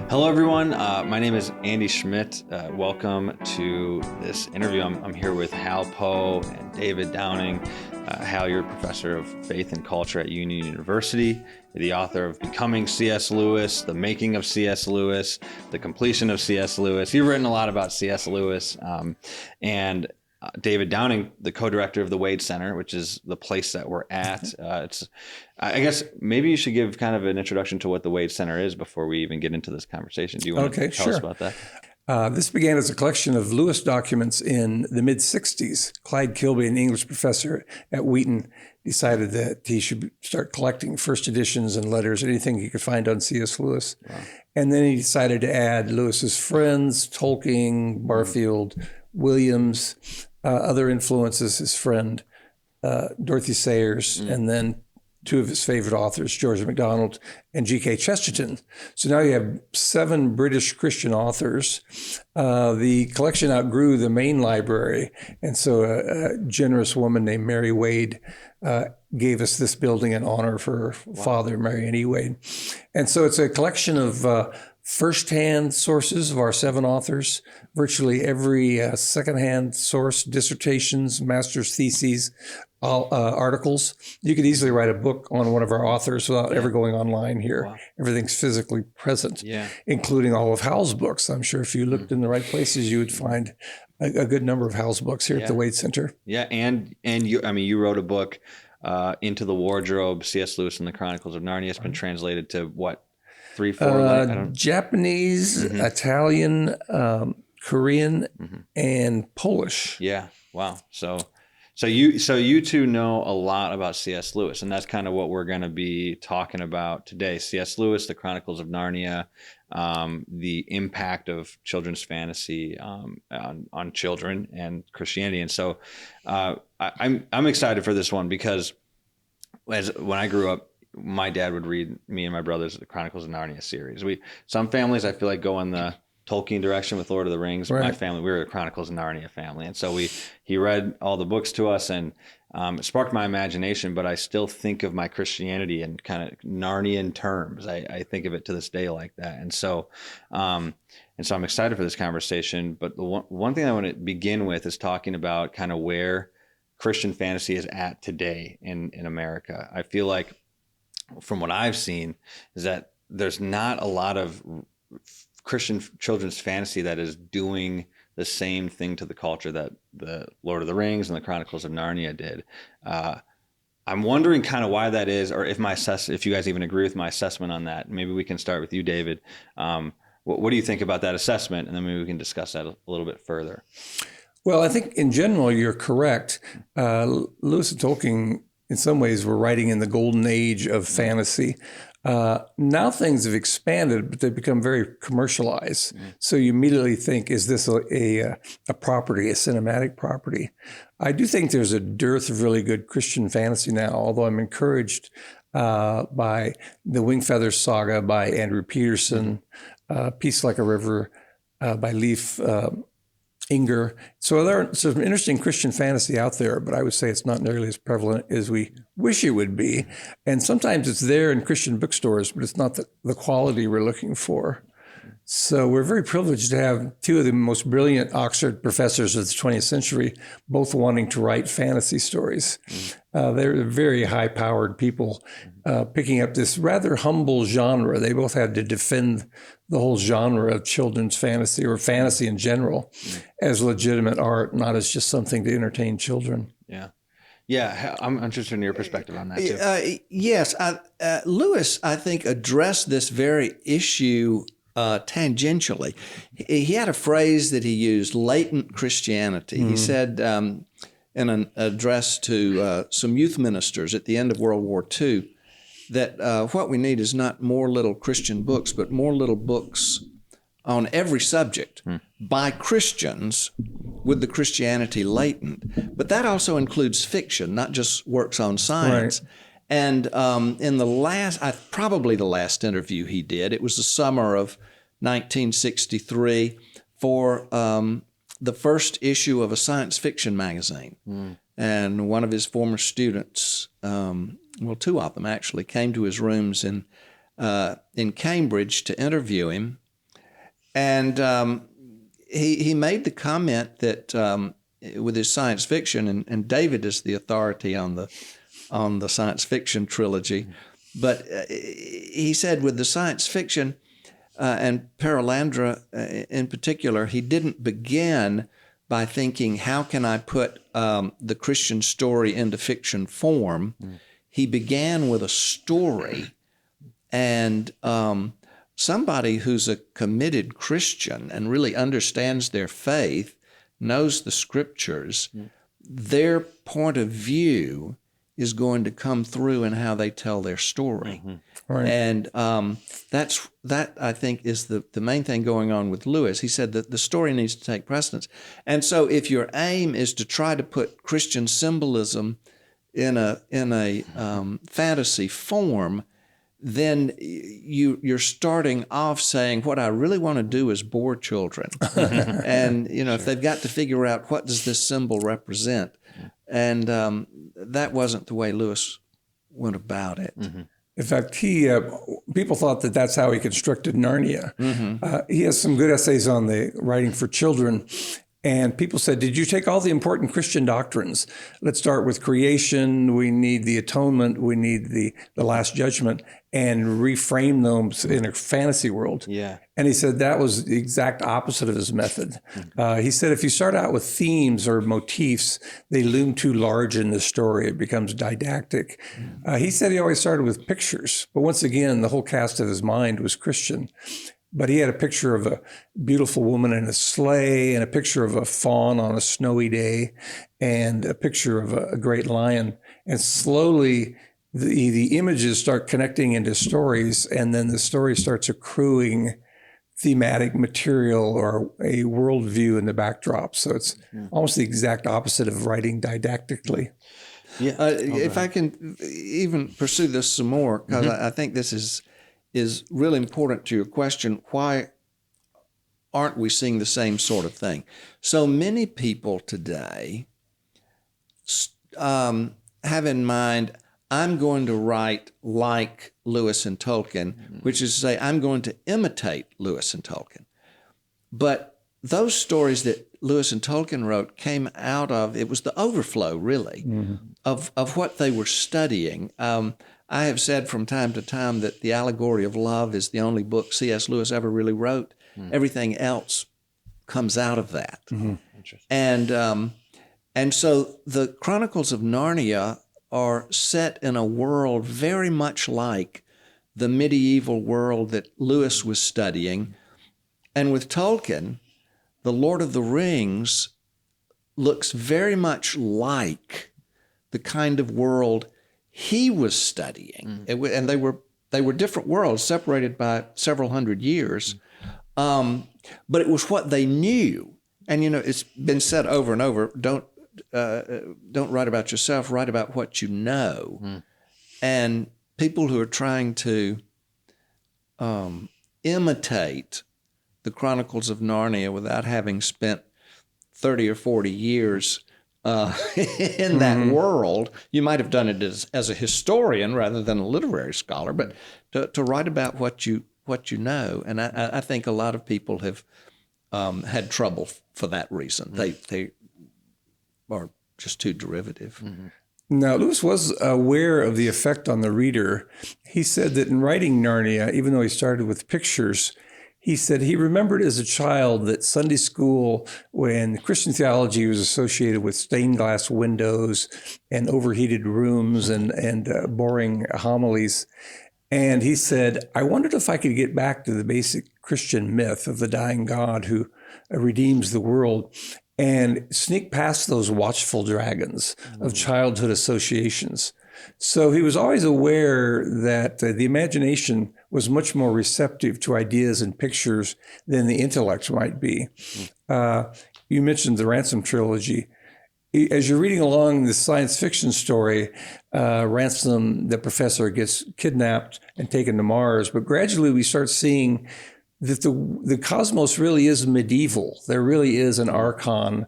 Hello, everyone. My name is Andy Schmidt. Welcome to this interview. I'm here with Hal Poe and David Downing. Hal, you're a professor of faith and culture at Union University. You're the author of Becoming C.S. Lewis, The Making of C.S. Lewis, The Completion of C.S. Lewis. You've written a lot about C.S. Lewis. And David Downing, the co-director of the Wade Center, which is the place that we're at. I guess maybe you should give kind of an introduction to what the Wade Center is before we even get into this conversation. Do you want to tell us about that? This began as a collection of Lewis documents in the mid-'60s. Clyde Kilby, an English professor at Wheaton, decided that he should start collecting first editions and letters, anything he could find on C.S. Lewis. Wow. And then he decided to add Lewis's friends, Tolkien, Barfield, Williams, other influences, his friend, Dorothy Sayers, and then two of his favorite authors, George MacDonald and G.K. Chesterton. So now you have 7 British Christian authors. The collection outgrew the main library, and so a generous woman named Mary Wade gave us this building in honor of her father, Marion E. Wade. And so it's a collection of first-hand sources of our 7 authors, virtually every second-hand source, dissertations, master's theses, articles. You could easily write a book on one of our authors without ever going online here. Wow. Everything's physically present, including all of Hal's books. I'm sure if you looked in the right places, you would find a good number of Hal's books here at the Wade Center. Yeah, and you wrote a book, Into the Wardrobe, C.S. Lewis and the Chronicles of Narnia. It's been translated to what? 3, 4 Japanese, Italian, Korean, and Polish. Yeah. Wow. So you two know a lot about C.S. Lewis, and that's kind of what we're going to be talking about today. C.S. Lewis, the Chronicles of Narnia, the impact of children's fantasy on children and Christianity. And so I'm excited for this one because when I grew up, my dad would read me and my brothers the Chronicles of Narnia series. Some families I feel like go in the Tolkien direction with Lord of the Rings. Right. My family, we were a Chronicles of Narnia family, and so he read all the books to us, and it sparked my imagination. But I still think of my Christianity in kind of Narnian terms. I think of it to this day like that, and so I'm excited for this conversation. But the one thing I want to begin with is talking about kind of where Christian fantasy is at today in America. I feel like, from what I've seen, is that there's not a lot of Christian children's fantasy that is doing the same thing to the culture that the Lord of the Rings and the Chronicles of Narnia did. I'm wondering kind of why that is, or if you guys even agree with my assessment on that. Maybe we can start with you, David. What do you think about that assessment? And then maybe we can discuss that a little bit further. Well, I think in general, you're correct. Lewis and Tolkien, in some ways, were writing in the golden age of fantasy. Now things have expanded, but they've become very commercialized. So you immediately think, is this a property, a cinematic property? I do think there's a dearth of really good Christian fantasy now, although I'm encouraged by the Wingfeather Saga by Andrew Peterson, Peace Like a River by Leif Inger. So there's some interesting Christian fantasy out there, but I would say it's not nearly as prevalent as we wish it would be. And sometimes it's there in Christian bookstores, but it's not the quality we're looking for. So we're very privileged to have 2 of the most brilliant Oxford professors of the 20th century, both wanting to write fantasy stories. They're very high-powered people picking up this rather humble genre. They both had to defend the whole genre of children's fantasy, or fantasy in general, as legitimate art, not as just something to entertain children. Yeah, I'm interested in your perspective on that too. Yes, Lewis, I think, addressed this very issue tangentially. He had a phrase that he used, latent Christianity. He said in an address to some youth ministers at the end of World War II, that what we need is not more little Christian books, but more little books on every subject by Christians with the Christianity latent. But that also includes fiction, not just works on science. Right. And in probably the last interview he did, it was the summer of 1963 for the first issue of a science fiction magazine. And one of his former students, 2 of them actually, came to his rooms in Cambridge to interview him. And he made the comment that with his science fiction, and David is the authority on the science fiction trilogy, but he said with the science fiction and Paralandra in particular, he didn't begin by thinking, how can I put the Christian story into fiction form? He began with a story, and somebody who's a committed Christian and really understands their faith, knows the scriptures, their point of view is going to come through in how they tell their story. Right. And that I think is the main thing going on with Lewis. He said that the story needs to take precedence. And so if your aim is to try to put Christian symbolism in a fantasy form, then you're starting off saying, what I really want to do is bore children. And, if they've got to figure out what does this symbol represent. And that wasn't the way Lewis went about it. In fact, people thought that that's how he constructed Narnia. He has some good essays on the writing for children. And people said, did you take all the important Christian doctrines? Let's start with creation. We need the atonement. We need the last judgment, and reframe them in a fantasy world. Yeah. And he said that was the exact opposite of his method. He said if you start out with themes or motifs, they loom too large in the story. It becomes didactic. He said he always started with pictures. But once again, the whole cast of his mind was Christian. But he had a picture of a beautiful woman in a sleigh, and a picture of a fawn on a snowy day, and a picture of a great lion. And slowly the images start connecting into stories, and then the story starts accruing thematic material or a worldview in the backdrop. So it's almost the exact opposite of writing didactically. Yeah. If I can even pursue this some more, because I think this is really important to your question. Why aren't we seeing the same sort of thing? So many people today have in mind, I'm going to write like Lewis and Tolkien, which is to say, I'm going to imitate Lewis and Tolkien. But those stories that Lewis and Tolkien wrote came out of, it was the overflow, really, of what they were studying. I have said from time to time that The Allegory of Love is the only book C.S. Lewis ever really wrote. Everything else comes out of that. And so the Chronicles of Narnia are set in a world very much like the medieval world that Lewis was studying. And with Tolkien, The Lord of the Rings looks very much like the kind of world he was studying. And they were different worlds separated by several hundred years. But it was what they knew. And, it's been said over and over, don't write about yourself, write about what you know. And people who are trying to imitate the Chronicles of Narnia without having spent 30 or 40 years in that world, you might have done it as a historian rather than a literary scholar, but to write about what you know. And I think a lot of people have had trouble for that reason. They are just too derivative. Now, Lewis was aware of the effect on the reader. He said that in writing Narnia, even though he started with pictures, he said he remembered as a child that Sunday school, when Christian theology was associated with stained glass windows and overheated rooms and boring homilies. And he said, I wondered if I could get back to the basic Christian myth of the dying God who redeems the world and sneak past those watchful dragons of childhood associations. So he was always aware that the imagination was much more receptive to ideas and pictures than the intellect might be. You mentioned the Ransom trilogy. As you're reading along the science fiction story, Ransom, the professor, gets kidnapped and taken to Mars, but gradually we start seeing that the cosmos really is medieval. There really is an archon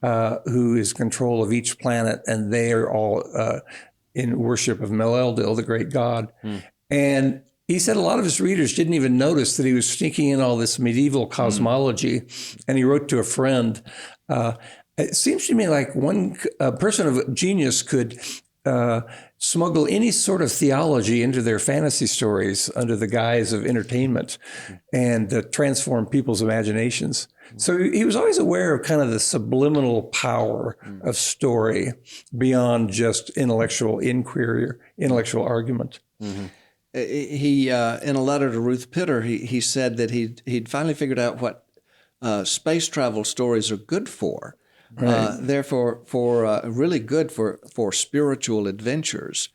who is control of each planet, and they are all in worship of Mel-Eldil, the great god. And he said a lot of his readers didn't even notice that he was sneaking in all this medieval cosmology. And he wrote to a friend, it seems to me like a person of genius could smuggle any sort of theology into their fantasy stories under the guise of entertainment and transform people's imaginations. So he was always aware of kind of the subliminal power of story beyond just intellectual inquiry or intellectual argument. He in a letter to Ruth Pitter, he said that he'd finally figured out what space travel stories are good for. Right. Therefore, really good for spiritual adventures.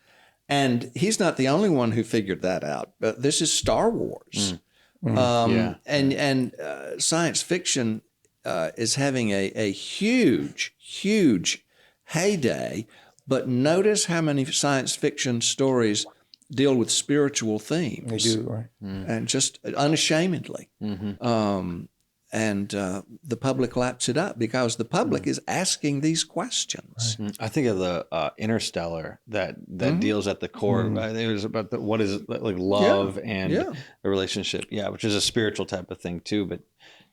And he's not the only one who figured that out. But this is Star Wars. And science fiction is having a huge, huge heyday. But notice how many science fiction stories deal with spiritual themes. They do, right? And just unashamedly. And the public laps it up because the public is asking these questions. I think of the Interstellar that deals at the core. I think it was about what is like love and the relationship. Yeah, which is a spiritual type of thing too. But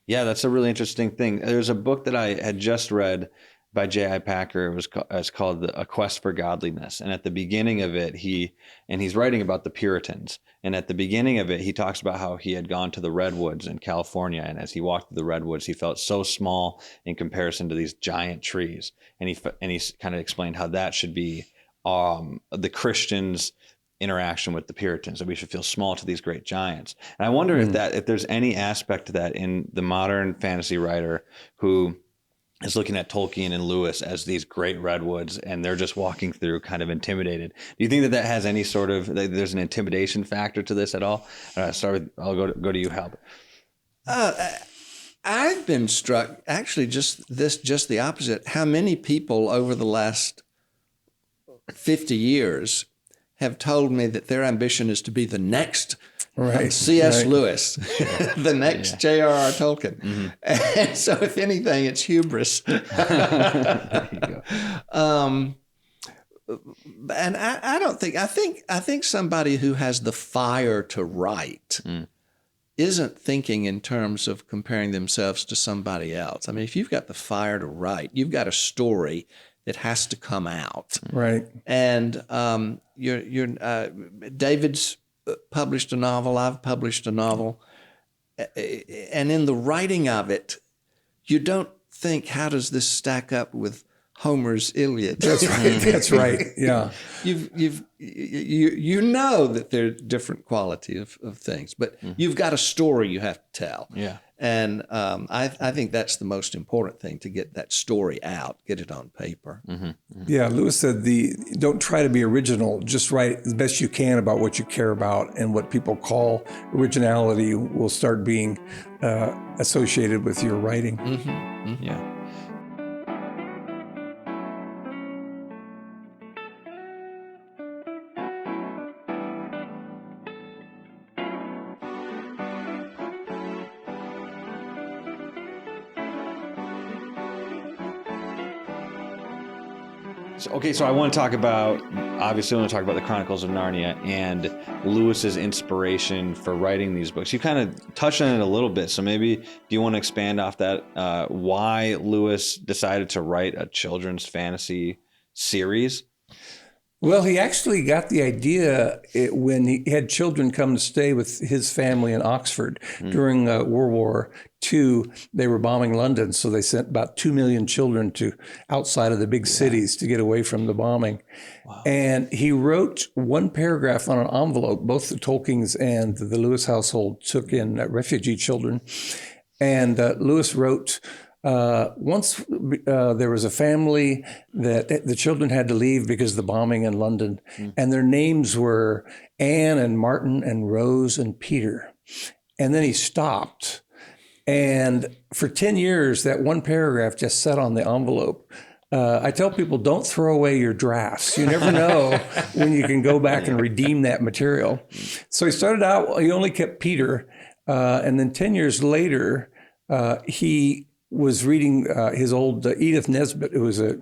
yeah, that's a really interesting thing. There's a book that I had just read by J.I. Packer. It's called A Quest for Godliness. And at the beginning of it, he's writing about the Puritans. And at the beginning of it, he talks about how he had gone to the redwoods in California. And as he walked through the redwoods, he felt so small in comparison to these giant trees. And he kind of explained how that should be the Christians' interaction with the Puritans, that we should feel small to these great giants. And I wonder if there's any aspect to that in the modern fantasy writer who is looking at Tolkien and Lewis as these great redwoods, and they're just walking through kind of intimidated. Do you think that has any sort of, there's an intimidation factor to this at all? I'll go to you, Hal. I've been struck, actually, just the opposite. How many people over the last 50 years have told me that their ambition is to be the next C.S. Lewis, the next J.R.R. Tolkien. And so, if anything, it's hubris. There you go. And I think somebody who has the fire to write isn't thinking in terms of comparing themselves to somebody else. I mean, if you've got the fire to write, you've got a story that has to come out. Right. And David's published a novel, I've published a novel, and in the writing of it, you don't think, how does this stack up with Homer's Iliad? That's right. That's right. Yeah. You know that there are different quality of things, but you've got a story you have to tell. Yeah. And I think that's the most important thing, to get that story out, get it on paper. Yeah, Lewis said, don't try to be original, just write the best you can about what you care about, and what people call originality will start being associated with your writing. Yeah. So I want to talk about, obviously I want to talk about the Chronicles of Narnia and Lewis's inspiration for writing these books. You kind of touched on it a little bit, so maybe do you want to expand off that, why Lewis decided to write a children's fantasy series? Well, he actually got the idea when he had children come to stay with his family in Oxford during World War II. They were bombing London, so they sent about 2 million children to outside of the big cities to get away from the bombing. Wow. And he wrote one paragraph on an envelope. Both the Tolkiens and the Lewis household took in refugee children. And Lewis wrote, once there was a family that the children had to leave because of the bombing in London, and their names were Anne and Martin and Rose and Peter. And then he stopped. And for 10 years, that one paragraph just sat on the envelope. I tell people, don't throw away your drafts. You never know when you can go back and redeem that material. So he started out, he only kept Peter. And then 10 years later, he was reading his old Edith Nesbit, who was a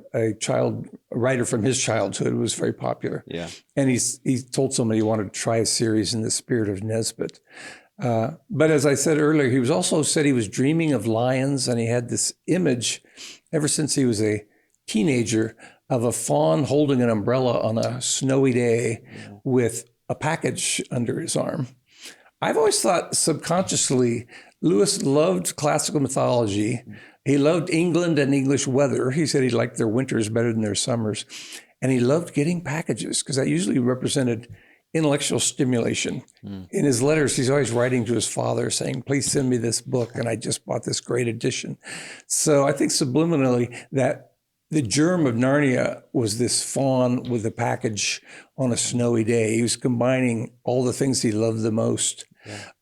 writer from his childhood, who was very popular. Yeah. And he told somebody he wanted to try a series in the spirit of Nesbit. But as I said earlier, he was also said he was dreaming of lions, and he had this image ever since he was a teenager of a fawn holding an umbrella on a snowy day with a package under his arm. I've always thought subconsciously Lewis loved classical mythology. He loved England and English weather. He said he liked their winters better than their summers. And he loved getting packages because that usually represented intellectual stimulation. In his letters, he's always writing to his father saying, please send me this book, and I just bought this great edition. So I think subliminally that the germ of Narnia was this fawn with a package on a snowy day. He was combining all the things he loved the most.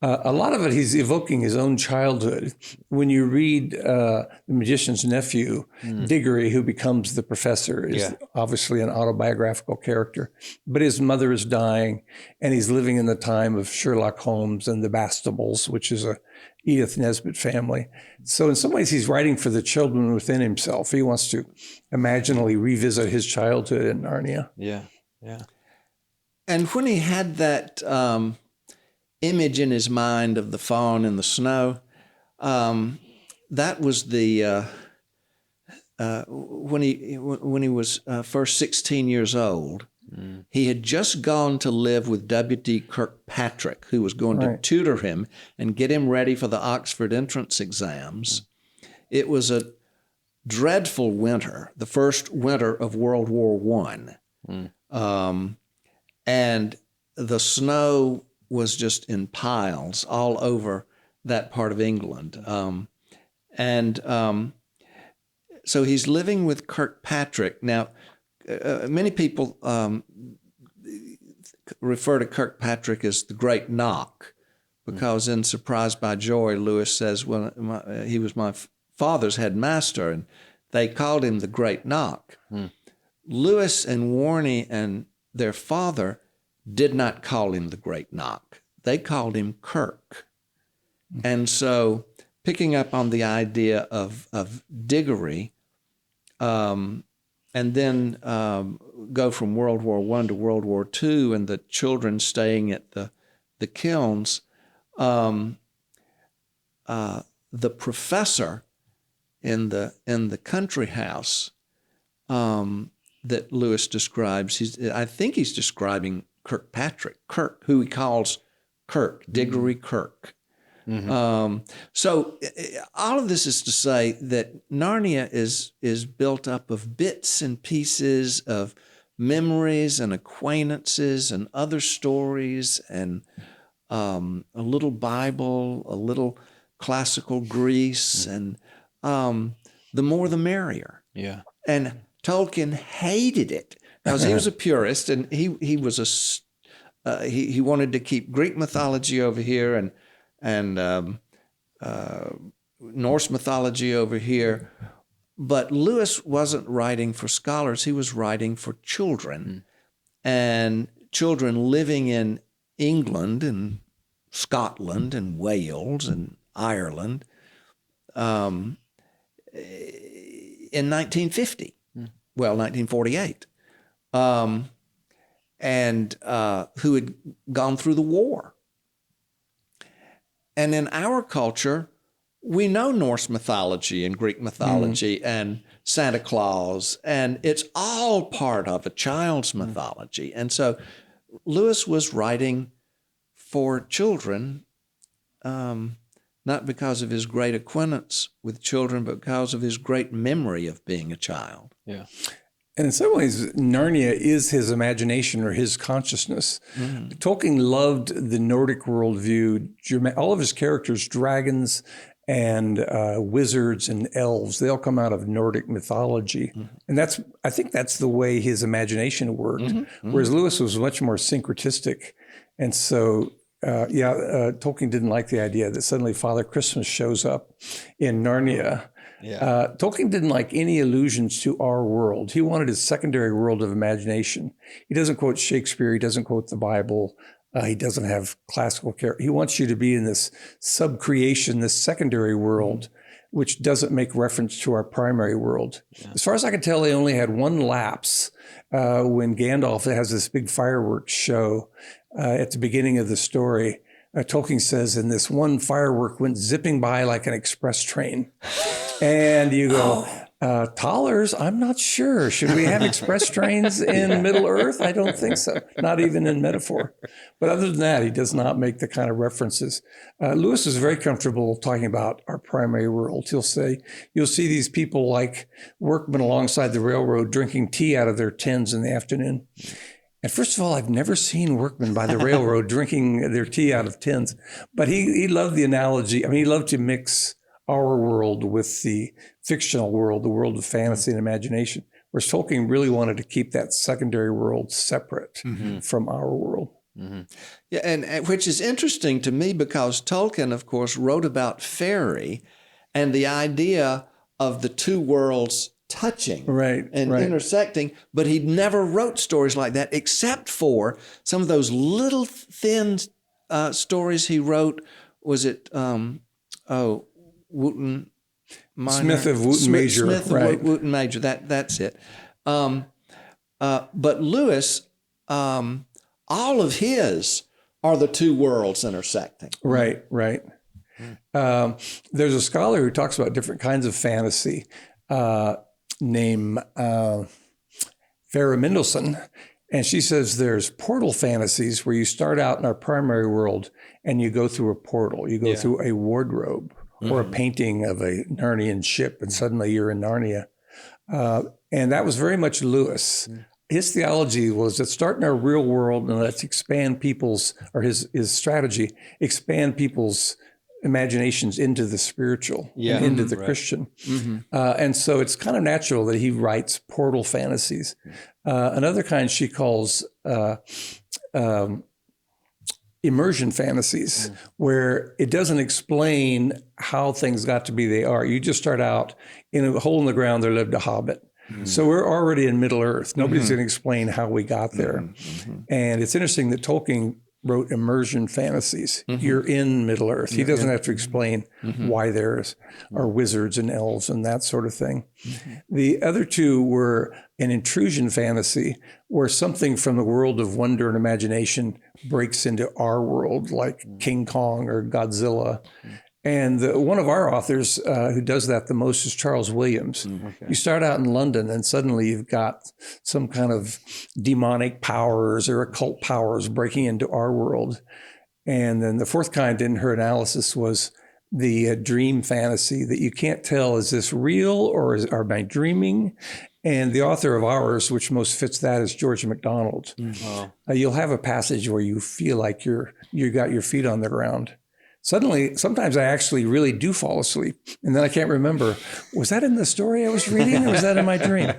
A lot of it, he's evoking his own childhood. When you read The Magician's Nephew, Diggory, who becomes the professor, is obviously an autobiographical character. But his mother is dying, and he's living in the time of Sherlock Holmes and the Bastables, which is a Edith Nesbit family. So in some ways, he's writing for the children within himself. He wants to imaginally revisit his childhood in Narnia. Yeah, yeah. And when he had that image in his mind of the fawn in the snow, that was the when he was first 16 years old. He had just gone to live with W.D. Kirkpatrick, who was going to tutor him and get him ready for the Oxford entrance exams. It was a dreadful winter, the first winter of World War I. And the snow was just in piles all over that part of England. So he's living with Kirkpatrick. Now, many people refer to Kirkpatrick as the Great Knock, because in Surprised by Joy, Lewis says, well, he was my father's headmaster, and they called him the Great Knock. Lewis and Warnie and their father did not call him the Great Knock. They called him Kirk. And so picking up on the idea of Diggory, and then go from World War I to World War II, and the children staying at the kilns, the professor in the country house that Lewis describes, I think he's describing Kirkpatrick, who he calls Kirk, Diggory Kirk. So all of this is to say that Narnia is built up of bits and pieces of memories and acquaintances and other stories and a little Bible, a little classical Greece, and the more the merrier. Yeah. And Tolkien hated it because he was a purist, and he was he wanted to keep Greek mythology over here and Norse mythology over here. But Lewis wasn't writing for scholars. He was writing for children, and children living in England and Scotland and Wales and Ireland in 1950. Well, 1948, and who had gone through the war. And in our culture, we know Norse mythology and Greek mythology and Santa Claus, and it's all part of a child's mythology. And so Lewis was writing for children, not because of his great acquaintance with children, but because of his great memory of being a child. Yeah. And in some ways, Narnia is his imagination or his consciousness. Tolkien loved the Nordic worldview. All of his characters, dragons and wizards and elves, they all come out of Nordic mythology. And I think that's the way his imagination worked, whereas Lewis was much more syncretistic. And so, Tolkien didn't like the idea that suddenly Father Christmas shows up in Narnia. Tolkien didn't like any allusions to our world. He wanted his secondary world of imagination. He doesn't quote Shakespeare. He doesn't quote the Bible. He doesn't have classical character. He wants you to be in this sub-creation, this secondary world, which doesn't make reference to our primary world. Yeah. As far as I can tell, they only had one lapse when Gandalf has this big fireworks show at the beginning of the story. Tolkien says, and this one firework went zipping by like an express train. And you go, Tollers, I'm not sure. Should we have express trains in Middle Earth? I don't think so. Not even in metaphor. But other than that, he does not make the kind of references. Lewis is very comfortable talking about our primary world. He'll say, you'll see these people like workmen alongside the railroad drinking tea out of their tins in the afternoon. And first of all, I've never seen workmen by the railroad drinking their tea out of tins. But he loved the analogy. I mean, he loved to mix our world with the fictional world, the world of fantasy and imagination, whereas Tolkien really wanted to keep that secondary world separate from our world. Mm-hmm. Yeah, and which is interesting to me because Tolkien, of course, wrote about fairy and the idea of the two worlds touching and intersecting, but he never wrote stories like that except for some of those little thin stories he wrote. Was it, Wheaton Minor? Smith of Wheaton Major. Smith of Wheaton Major, that's it. But Lewis, all of his are the two worlds intersecting. Right. There's a scholar who talks about different kinds of fantasy named Farah Mendelssohn, and she says there's portal fantasies where you start out in our primary world and you go through a portal. You go through a wardrobe or a painting of a Narnian ship, and suddenly you're in Narnia. And that was very much Lewis. His theology was that start in our real world and let's expand people's, or his strategy, expand people's imaginations into the spiritual, into the Christian. And so it's kind of natural that he writes portal fantasies. Another kind she calls immersion fantasies, where it doesn't explain how things got to be they are. You just start out in a hole in the ground, there lived a hobbit. So we're already in Middle Earth. Nobody's going to explain how we got there. And it's interesting that Tolkien wrote immersion fantasies. You're in Middle Earth. He doesn't have to explain why there are wizards and elves and that sort of thing. The other two were an intrusion fantasy, where something from the world of wonder and imagination breaks into our world, like King Kong or Godzilla. And one of our authors who does that the most is Charles Williams. You start out in London and suddenly you've got some kind of demonic powers or occult powers breaking into our world. And then the fourth kind in her analysis was the dream fantasy, that you can't tell, is this real or am I dreaming? And the author of ours, which most fits that, is George MacDonald. You'll have a passage where you feel like you got your feet on the ground. Suddenly, sometimes I actually really do fall asleep. And then I can't remember, was that in the story I was reading or was that in my dream?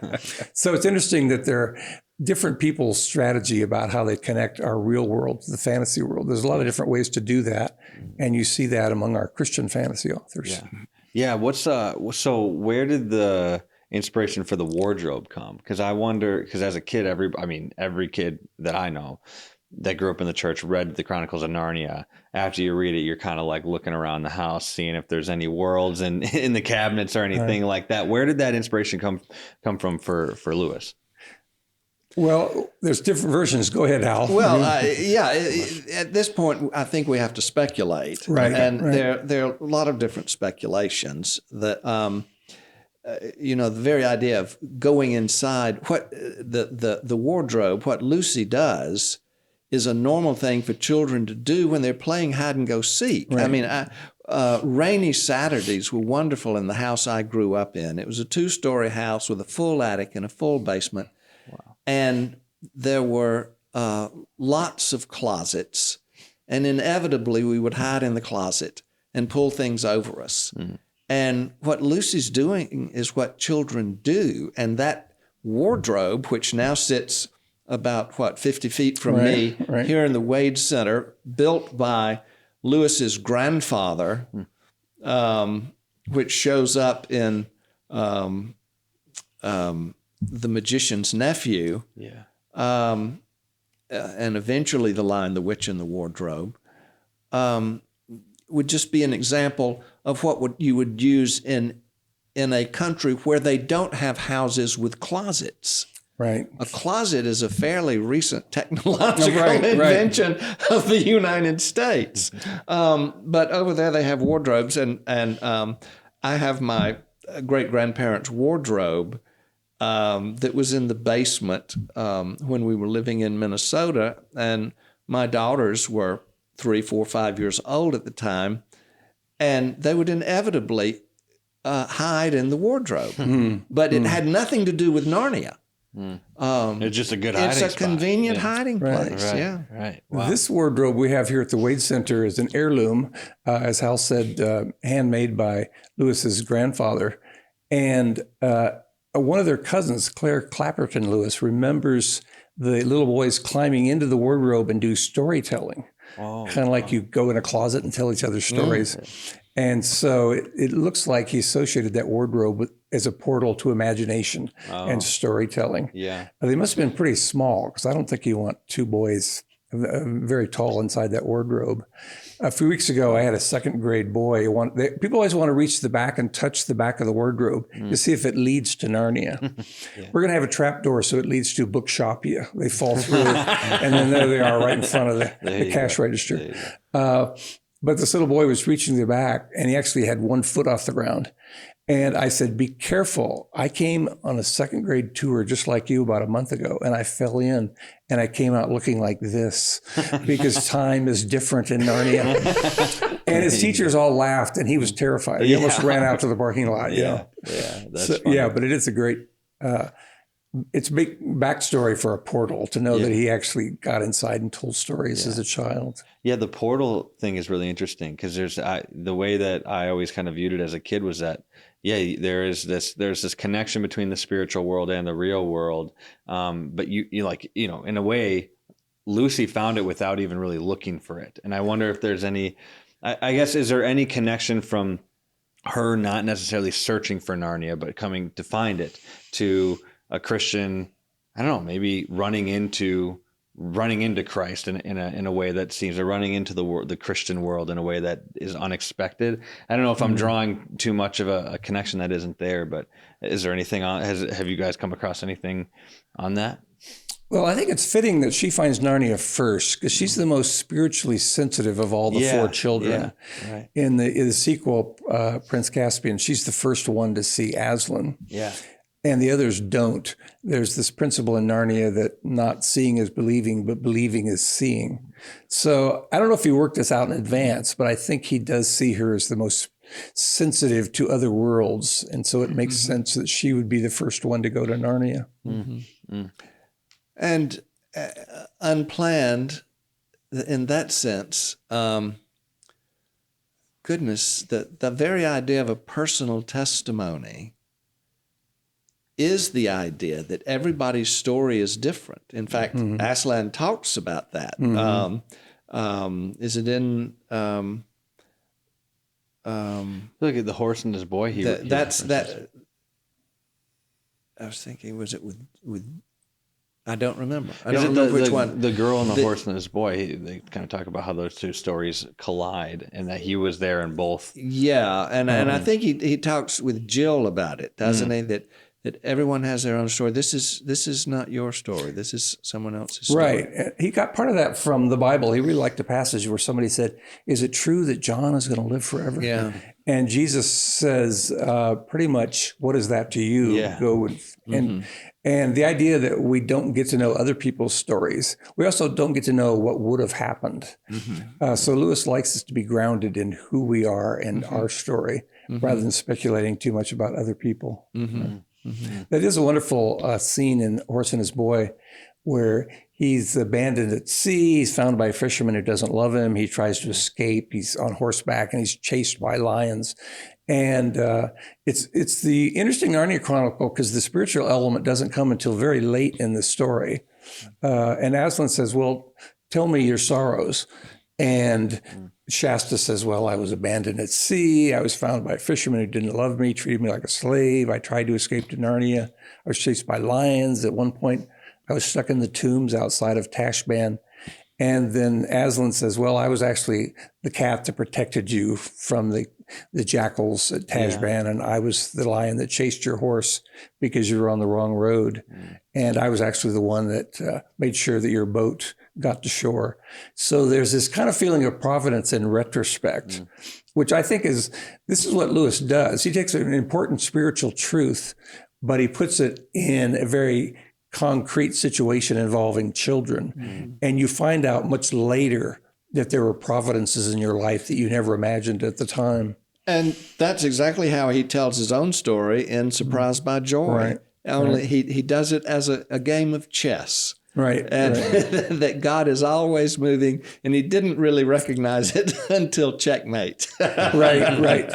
So it's interesting that there are different people's strategy about how they connect our real world to the fantasy world. There's a lot of different ways to do that. And you see that among our Christian fantasy authors. Yeah. So where did the inspiration for the wardrobe come? Because I wonder, because as a kid, every kid that I know that grew up in the church read the Chronicles of Narnia. After you read it, you're kind of like looking around the house, seeing if there's any worlds in the cabinets or anything like that. Where did that inspiration come from for Lewis? Well, there's different versions. Go ahead, Hal. Well, at this point, I think we have to speculate. There are a lot of different speculations that, the very idea of going inside, what the wardrobe, what Lucy does, is a normal thing for children to do when they're playing hide and go seek. I mean, rainy Saturdays were wonderful in the house I grew up in. It was a 2-story house with a full attic and a full basement. Wow. And there were lots of closets. And inevitably, we would hide in the closet and pull things over us. And what Lucy's doing is what children do. And that wardrobe, which now sits about 50 feet from me here in the Wade Center, built by Lewis's grandfather, which shows up in The Magician's Nephew, and eventually the line The Witch in the Wardrobe, would just be an example of what you would use in a country where they don't have houses with closets. Right. A closet is a fairly recent technological invention of the United States. But over there they have wardrobes, and I have my great-grandparents' wardrobe that was in the basement when we were living in Minnesota, and my daughters were 3, 4, 5 years old at the time, and they would inevitably hide in the wardrobe. But it had nothing to do with Narnia. It's just a good hiding spot. It's a convenient hiding place. Right. Yeah. Right. Wow. This wardrobe we have here at the Wade Center is an heirloom, as Hal said, handmade by Lewis's grandfather. And one of their cousins, Claire Clapperton Lewis, remembers the little boys climbing into the wardrobe and do storytelling. Kind of like you go in a closet and tell each other stories. And so it looks like he associated that wardrobe as a portal to imagination and storytelling. Yeah. They must have been pretty small, because I don't think you want two boys very tall inside that wardrobe. A few weeks ago, I had a second grade boy. People always want to reach the back and touch the back of the wardrobe to see if it leads to Narnia. We're going to have a trap door so it leads to Bookshopia. They fall through, and then there they are right in front of the cash register. But this little boy was reaching the back, and he actually had 1 foot off the ground. And I said, be careful. I came on a second grade tour just like you about a month ago, and I fell in, and I came out looking like this because time is different in Narnia. And his teachers all laughed, and he was terrified. He almost ran out to the parking lot. That's but it is a great, it's a big backstory for a portal to know that he actually got inside and told stories as a child. Yeah, the portal thing is really interesting, because there's the way that I always kind of viewed it as a kid was that there's this connection between the spiritual world and the real world, but you in a way, Lucy found it without even really looking for it. And I wonder if there's any, I guess, is there any connection from her not necessarily searching for Narnia but coming to find it, to a Christian, I don't know, maybe running into Christ in a way that seems, or running into the Christian world in a way that is unexpected. I don't know if I'm drawing too much of a connection that isn't there, but is there anything have you guys come across anything on that? Well, I think it's fitting that she finds Narnia first, because she's the most spiritually sensitive of all the 4 children. Yeah, right. In the sequel, Prince Caspian, she's the first one to see Aslan. Yeah. And the others don't. There's this principle in Narnia that not seeing is believing, but believing is seeing. So I don't know if he worked this out in advance, but I think he does see her as the most sensitive to other worlds. And so it makes sense that she would be the first one to go to Narnia. And unplanned in that sense, goodness, the very idea of a personal testimony is the idea that everybody's story is different. In fact, Aslan talks about that. Is it in... Look at the horse and his boy. That. I was thinking, was it with I don't remember. I don't remember which one. The girl and the horse and his boy, they kind of talk about how those two stories collide, and that he was there in both. Yeah, and I think he talks with Jill about it, doesn't he? That everyone has their own story. This is not your story. This is someone else's story. Right. He got part of that from the Bible. He really liked a passage where somebody said, "Is it true that John is going to live forever?" Yeah. And Jesus says, pretty much, "What is that to you?" Yeah. Go with and the idea that we don't get to know other people's stories. We also don't get to know what would have happened. So Lewis likes us to be grounded in who we are and our story, rather than speculating too much about other people. That is a wonderful scene in Horse and His Boy, where he's abandoned at sea. He's found by a fisherman who doesn't love him. He tries to escape. He's on horseback and he's chased by lions. And it's the interesting Narnia Chronicle, because the spiritual element doesn't come until very late in the story. And Aslan says, "Well, tell me your sorrows." And Shasta says, "Well, I was abandoned at sea. I was found by a fisherman who didn't love me, treated me like a slave. I tried to escape to Narnia. I was chased by lions. At one point, I was stuck in the tombs outside of Tashbaan." And then Aslan says, well, I was actually the cat that protected you from the jackals at Tajban, and I was the lion that chased your horse because you were on the wrong road. And I was actually the one that made sure that your boat got to shore. So there's this kind of feeling of providence in retrospect, which I think this is what Lewis does. He takes an important spiritual truth, but he puts it in a very concrete situation involving children. And you find out much later that there were providences in your life that you never imagined at the time. And that's exactly how he tells his own story in Surprised by Joy. Right. Only he does it as a game of chess. Right. And that God is always moving, and he didn't really recognize it until checkmate. Right.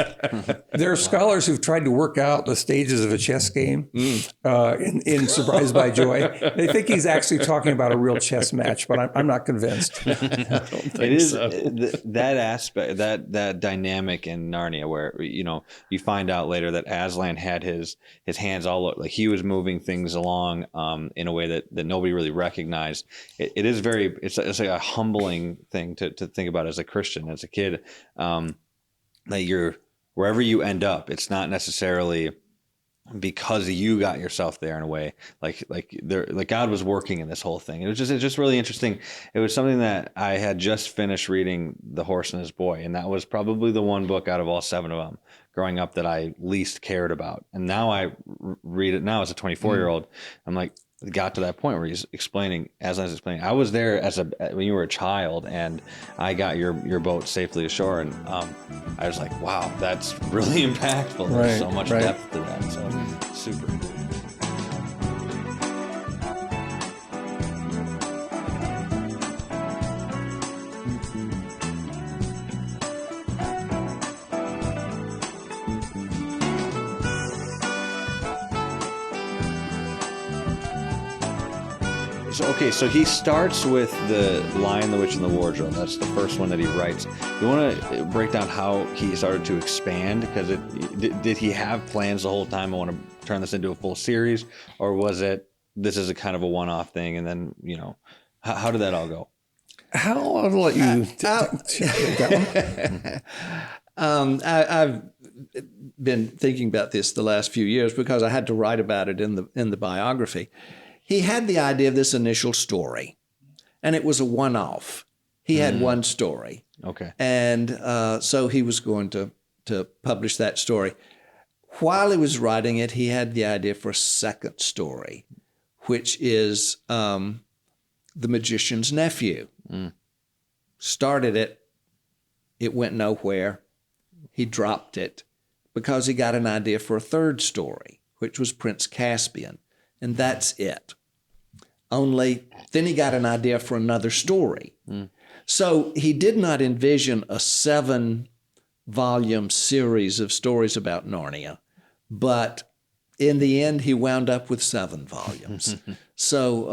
There are scholars who've tried to work out the stages of a chess game in Surprised by Joy. They think he's actually talking about a real chess match, but I'm not convinced. It is that aspect, that dynamic in Narnia, where you find out later that Aslan had his hands all like he was moving things along in a way that nobody really recognized. It is it's like a humbling thing to think about as a Christian, as a kid, that you're wherever you end up, it's not necessarily because you got yourself there in a way, like God was working in this whole thing. It's just really interesting. It was something that I had just finished reading, The Horse and His Boy, and that was probably the one book out of all 7 of them growing up that I least cared about. And now I read it now as a 24-year-old. I'm like, got to that point where he's explaining, as I was explaining, I was there when you were a child, and I got your boat safely ashore, and I was like, wow, that's really impactful. There's so much depth to that. So super cool. So he starts with The Lion, the Witch, and the Wardrobe. That's the first one that he writes. You want to break down how he started to expand? Because did he have plans the whole time? I want to turn this into a full series, or was it this is a kind of a one-off thing? And then how did that all go? I'll let you take that one. I've been thinking about this the last few years because I had to write about it in the biography. He had the idea of this initial story, and it was a one-off. He had one story. Okay. And so he was going to publish that story. While he was writing it, he had the idea for a second story, which is The Magician's Nephew. Started it. It went nowhere. He dropped it because he got an idea for a third story, which was Prince Caspian. And that's it. Only then he got an idea for another story. So he did not envision a 7-volume series of stories about Narnia, but in the end he wound up with 7 volumes. So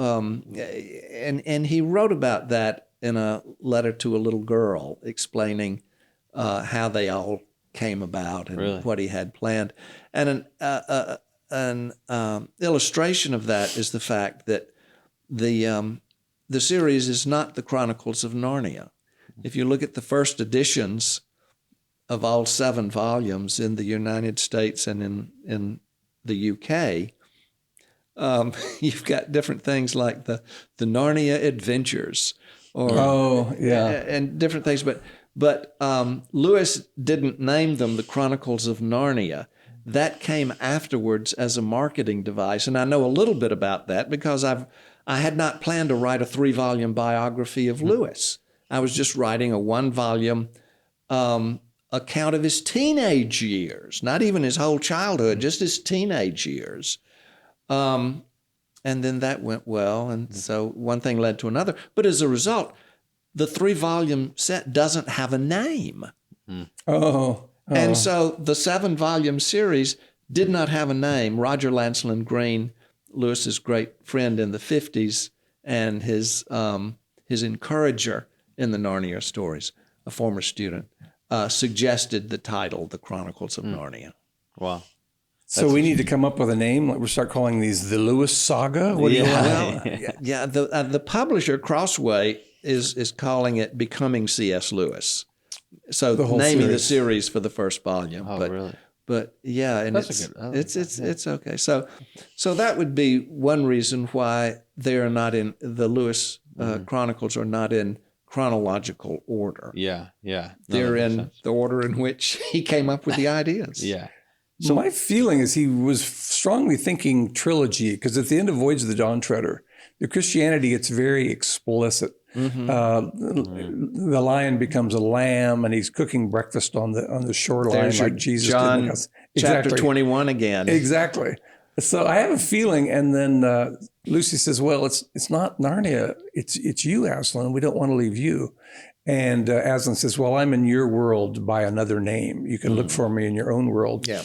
and he wrote about that in a letter to a little girl, explaining how they all came about and what he had planned. And an illustration of that is the fact that the series is not the Chronicles of Narnia. If you look at the first editions of all 7 volumes in the United States and in the UK, you've got different things like the Narnia Adventures, and different things. But Lewis didn't name them the Chronicles of Narnia. That came afterwards as a marketing device, and I know a little bit about that because I had not planned to write a 3-volume biography of Lewis. I was just writing a 1-volume account of his teenage years, not even his whole childhood, just his teenage years. And then that went well, and so one thing led to another. But as a result, the 3-volume set doesn't have a name. And so the 7-volume series did not have a name. Roger Lancelin Green, Lewis's great friend in the 50s, and his encourager in the Narnia stories, a former student, suggested the title, The Chronicles of Narnia. Wow. So we need to come up with a name. Like we start calling these the Lewis Saga. What do you want? The publisher Crossway is calling it Becoming C.S. Lewis. So The whole naming the series. series for the first volume. Oh, but, really? But yeah, and That's a good- I like it's okay. So that would be one reason why they are not in the Lewis Chronicles are not in chronological order. Yeah. No, They're that makes in sense. the order in which he came up with the ideas. Yeah. So my feeling is he was strongly thinking trilogy, because at the end of Voyage of the Dawn Treader, the Christianity gets very explicit. The lion becomes a lamb, and he's cooking breakfast on the shoreline There's your like Jesus John did. chapter Exactly. 21 again. Exactly. So I have a feeling, and then Lucy says, "Well, it's not Narnia. It's you, Aslan. We don't want to leave you." And Aslan says, "Well, I'm in your world by another name. You can look for me in your own world." Yeah.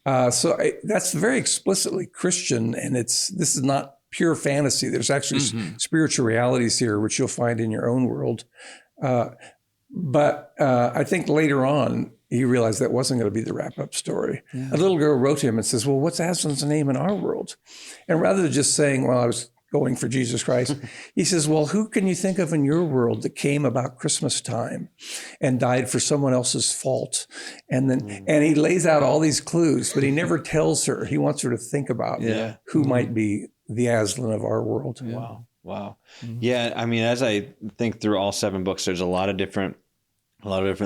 That's very explicitly Christian, and this is not pure fantasy. There's actually spiritual realities here, which you'll find in your own world. But I think later on, he realized that wasn't going to be the wrap-up story. Yeah. A little girl wrote to him and says, "Well, what's Aslan's name in our world?" And rather than just saying, "Well, I was going for Jesus Christ," he says, "Well, who can you think of in your world that came about Christmas time and died for someone else's fault?" And then, and he lays out all these clues, but he never tells her. He wants her to think about who might be the Aslan of our world. Yeah. Wow. Yeah. I mean, as I think through all 7 books, there's a lot of different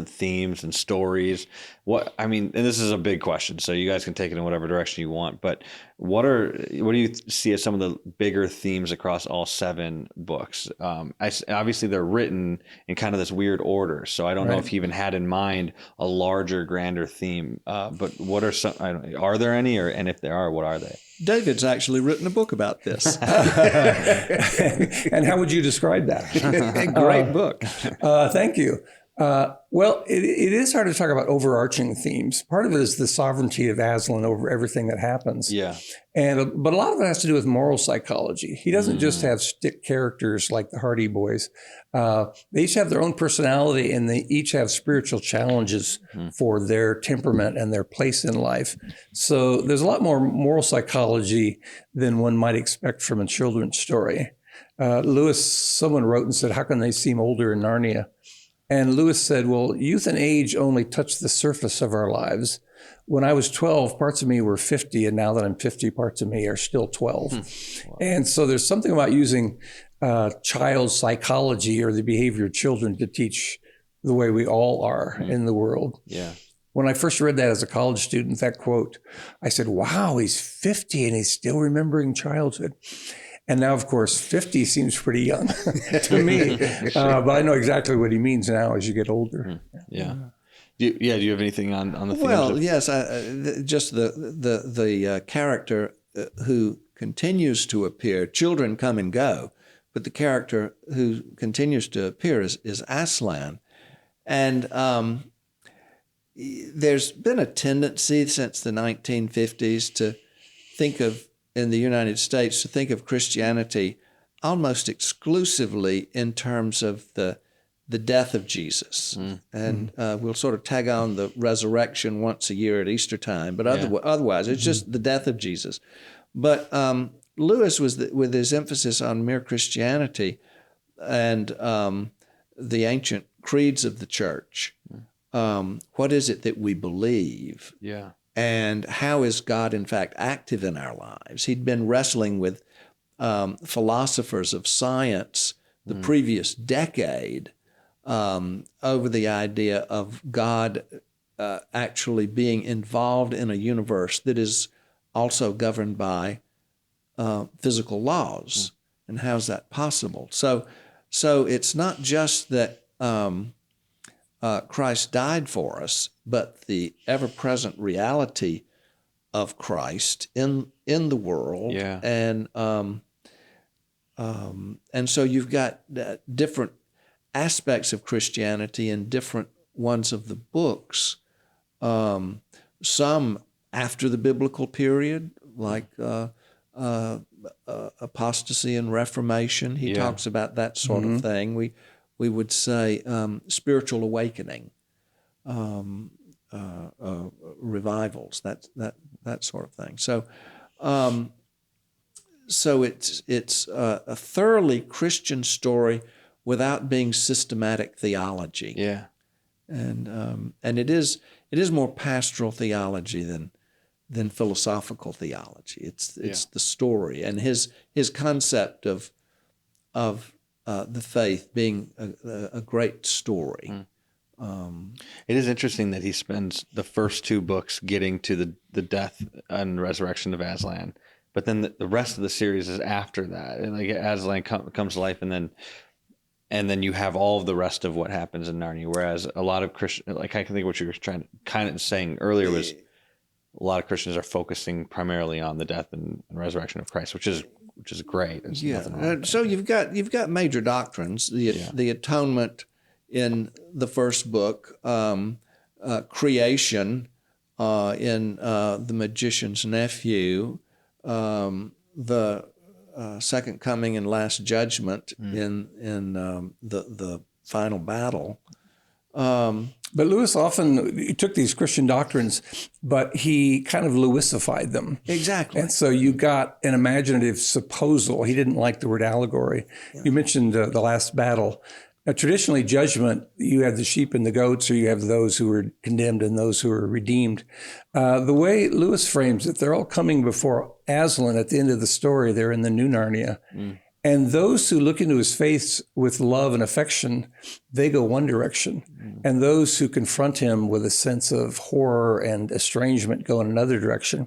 themes and stories. And this is a big question, so you guys can take it in whatever direction you want. But what do you see as some of the bigger themes across all 7 books? Obviously, they're written in kind of this weird order, so I don't know if he even had in mind a larger, grander theme. But what are some? Are there any, and if there are, what are they? David's actually written a book about this. And how would you describe that? Great book. Thank you. Well, it is hard to talk about overarching themes. Part of it is the sovereignty of Aslan over everything that happens. Yeah. But a lot of it has to do with moral psychology. He doesn't just have stick characters like the Hardy Boys. They each have their own personality, and they each have spiritual challenges for their temperament and their place in life. So there's a lot more moral psychology than one might expect from a children's story. Someone wrote and said, "How can they seem older in Narnia?" And Lewis said, "Well, youth and age only touch the surface of our lives. When I was 12, parts of me were 50, and now that I'm 50, parts of me are still 12. Wow. And so there's something about using child psychology or the behavior of children to teach the way we all are in the world. Yeah. When I first read that as a college student, that quote, I said, wow, he's 50 and he's still remembering childhood. And now, of course, 50 seems pretty young to me. But I know exactly what he means now as you get older. Yeah. Do you have anything on the themes? Well, yes, just the character who continues to appear. Children come and go, but the character who continues to appear is Aslan. And there's been a tendency since the 1950s to think of, in the United States, to think of Christianity almost exclusively in terms of the death of Jesus. And we'll sort of tag on the resurrection once a year at Easter time, but otherwise it's just the death of Jesus. But Lewis was with his emphasis on mere Christianity and the ancient creeds of the church. What is it that we believe? Yeah. And how is God, in fact, active in our lives? He'd been wrestling with philosophers of science the previous decade over the idea of God actually being involved in a universe that is also governed by physical laws. And how's that possible? So it's not just that Christ died for us, but the ever-present reality of Christ in the world. Yeah. And so you've got different aspects of Christianity in different ones of the books. Some after the biblical period, like apostasy and Reformation. He talks about that sort of thing. We would say spiritual awakening, revivals, that sort of thing. So it's a thoroughly Christian story without being systematic theology. Yeah. And it is more pastoral theology than philosophical theology. It's the story and his concept of the faith being a great story. It is interesting that he spends the first two books getting to the death and resurrection of Aslan, but then the rest of the series is after that. And like Aslan comes to life, and then you have all of the rest of what happens in Narnia. Whereas a lot of Christian, like I can think what you were trying kind of saying earlier was a lot of Christians are focusing primarily on the death and resurrection of Christ, which is great. There's nothing wrong with that. So you've got major doctrines, the atonement in the first book, creation in The Magician's Nephew, the second coming and last judgment in the final battle. But Lewis he took these Christian doctrines, but he kind of Lewisified them. Exactly. And so you got an imaginative supposal. He didn't like the word allegory. Yeah. You mentioned the last battle. Now, traditionally, judgment, you have the sheep and the goats, or you have those who are condemned and those who are redeemed. The way Lewis frames it, they're all coming before Aslan at the end of the story. They're in the New Narnia. And those who look into his face with love and affection, they go one direction. And those who confront him with a sense of horror and estrangement go in another direction.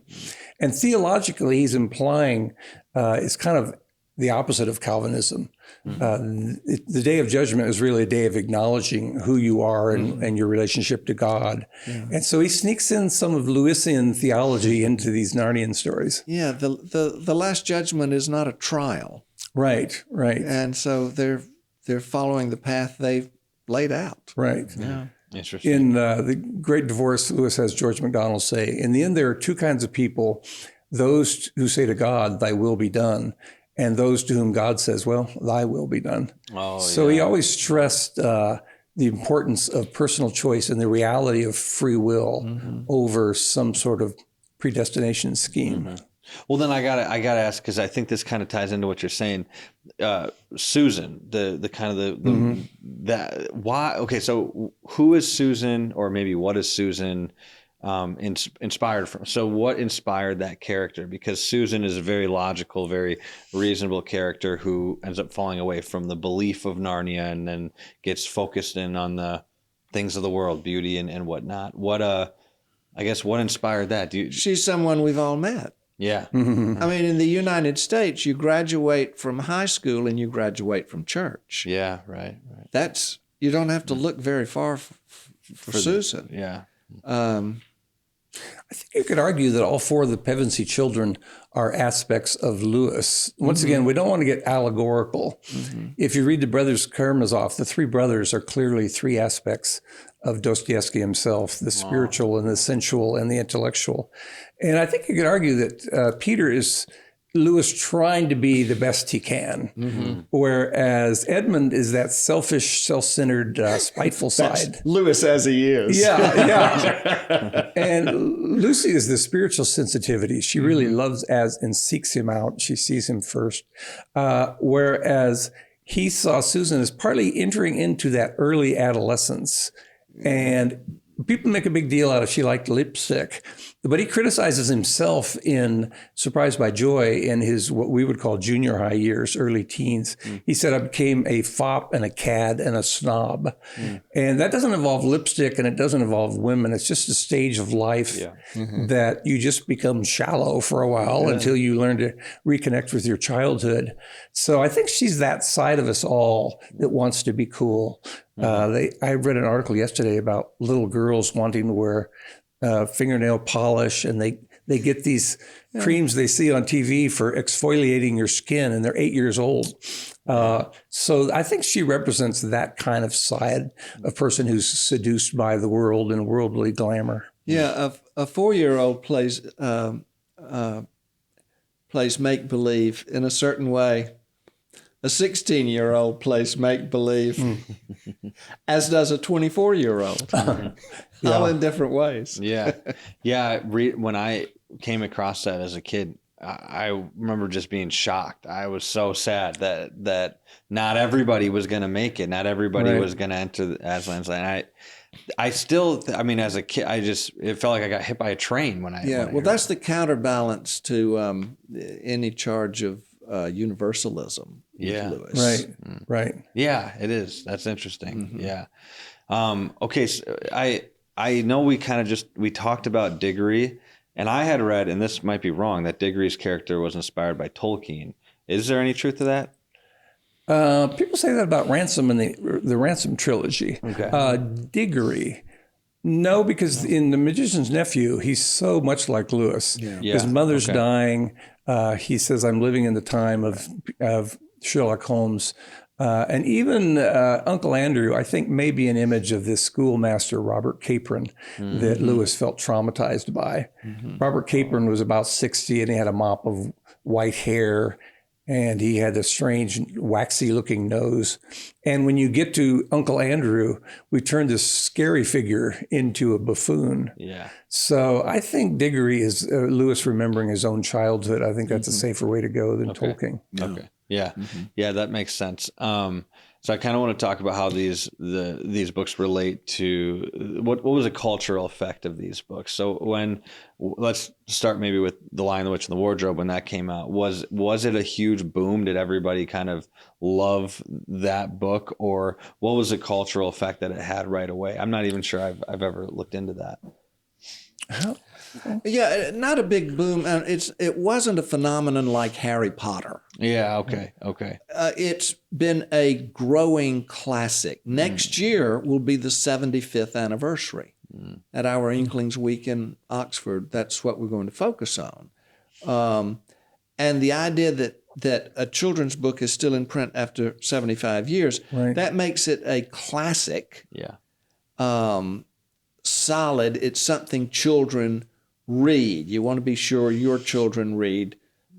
And theologically, he's implying it's kind of the opposite of Calvinism. The day of judgment is really a day of acknowledging who you are and your relationship to God. Yeah. And so he sneaks in some of Lewisian theology into these Narnian stories. Yeah, the last judgment is not a trial. Right. And so they're following the path they've laid out. Right. Yeah. Interesting. In The Great Divorce, Lewis has George MacDonald say, in the end, there are two kinds of people, those who say to God, thy will be done, and those to whom God says, well, thy will be done. So he always stressed the importance of personal choice and the reality of free will over some sort of predestination scheme. Well, then I gotta ask, because I think this kind of ties into what you're saying. Susan, the kind of that why? Okay, so who is Susan, or maybe what is Susan inspired from? So what inspired that character? Because Susan is a very logical, very reasonable character who ends up falling away from the belief of Narnia and then gets focused in on the things of the world, beauty and whatnot. I guess what inspired that? She's someone we've all met. Yeah. I mean, in the United States, you graduate from high school and you graduate from church. Yeah, right. You don't have to look very far for Susan. I think you could argue that all four of the Pevensey children are aspects of Lewis. Once again, we don't want to get allegorical. If you read the Brothers Karamazov, the three brothers are clearly three aspects of Dostoevsky himself, the spiritual and the sensual and the intellectual. And I think you could argue that Peter is Lewis trying to be the best he can, whereas Edmund is that selfish, self-centered, spiteful side. Lewis as he is. Yeah. And Lucy is the spiritual sensitivity. She really loves and seeks him out. She sees him first. Whereas he saw Susan as partly entering into that early adolescence. And people make a big deal out of she liked lipstick, but he criticizes himself in Surprised by Joy in his what we would call junior high years, early teens. He said, I became a fop and a cad and a snob. And that doesn't involve lipstick and it doesn't involve women. It's just a stage of life that you just become shallow for a while until you learn to reconnect with your childhood. So I think she's that side of us all that wants to be cool. I read an article yesterday about little girls wanting to wear fingernail polish, and they get these creams they see on TV for exfoliating your skin, and they're 8 years old. So I think she represents that kind of side of person who's seduced by the world and worldly glamour. Yeah, a 4-year-old plays make-believe in a certain way. A 16-year-old plays make-believe, as does a 24-year-old, all in different ways. When I came across that as a kid, I remember just being shocked. I was so sad that not everybody was going to make it. Not everybody Right. was going to enter Aslan's Land. I still, I mean, as a kid, it felt like I got hit by a train when I. Yeah, when I well, heard that's it. the counterbalance to any charge of universalism with Yeah. Lewis. Right. Yeah, it is. That's interesting. Mm-hmm. Yeah. Okay. So I know we talked about Diggory, and I had read, and this might be wrong, that Diggory's character was inspired by Tolkien. Is there any truth to that? People say that about Ransom in the Ransom trilogy. Okay. Diggory. No, because in The Magician's Nephew, he's so much like Lewis. Yeah. Yeah, His mother's okay. dying. He says, I'm living in the time of Sherlock Holmes. And even Uncle Andrew, I think, may be an image of this schoolmaster, Robert Capron, that Lewis felt traumatized by. Robert Capron was about 60 and he had a mop of white hair. And he had a strange, waxy-looking nose. And when you get to Uncle Andrew, we turn this scary figure into a buffoon. Yeah. So I think Diggory is Lewis remembering his own childhood. I think that's a safer way to go than Tolkien. Okay. Yeah. Yeah, that makes sense. So I kind of want to talk about how these books relate to what was the cultural effect of these books. So let's start maybe with The Lion, the Witch, and the Wardrobe. When that came out, was it a huge boom? Did everybody kind of love that book, or what was the cultural effect that it had right away? I'm not even sure I've ever looked into that. Yeah, not a big boom. And it wasn't a phenomenon like Harry Potter. Yeah. Okay. Okay. It's been a growing classic. Next year will be the 75th anniversary. At our Inklings Weekend in Oxford, that's what we're going to focus on. And the idea that a children's book is still in print after 75 years, that makes it a classic. Yeah. Solid. It's something children read. You want to be sure your children read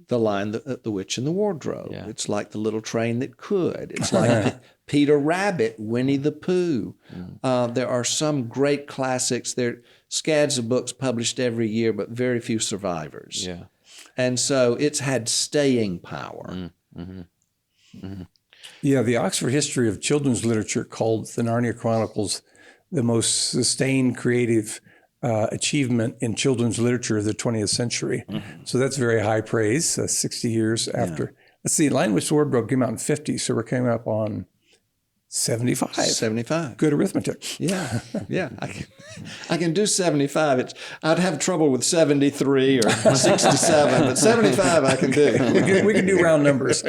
The Lion, the Witch, and the Wardrobe. Yeah. It's like The Little Train That Could. It's like Peter Rabbit, Winnie the Pooh. There are some great classics. There are scads of books published every year, but very few survivors. Yeah. And so it's had staying power. Yeah, the Oxford History of Children's Literature called the Narnia Chronicles the most sustained creative achievement in children's literature of the 20th century. So that's very high praise, 60 years after. Let's see, Lion, Witch, Wardrobe came out in 50, so we're coming up on 75. 75. Good arithmetic. Yeah, yeah. I can do 75. I'd have trouble with 73 or 67, but 75 I can do. We can do round numbers.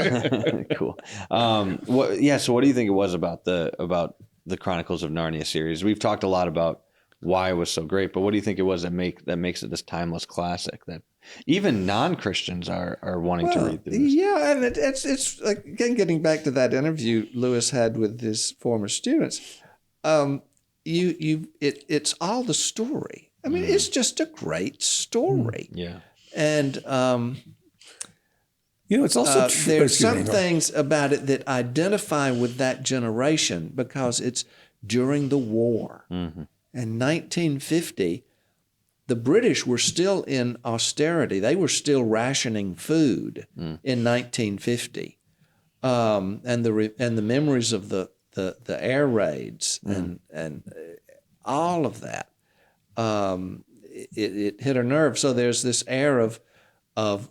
Cool. So what do you think it was about the Chronicles of Narnia series? We've talked a lot about why it was so great, but what do you think it was that makes it this timeless classic that even non-Christians are wanting to read through this? Yeah, and it's like, again, getting back to that interview Lewis had with his former students. It's all the story. I mean, it's just a great story. Yeah. And it's also true. there's some things about it that identify with that generation because it's during the war. In 1950, the British were still in austerity. They were still rationing food in 1950, and the memories of the air raids and all of that. It hit a nerve. So there's this air of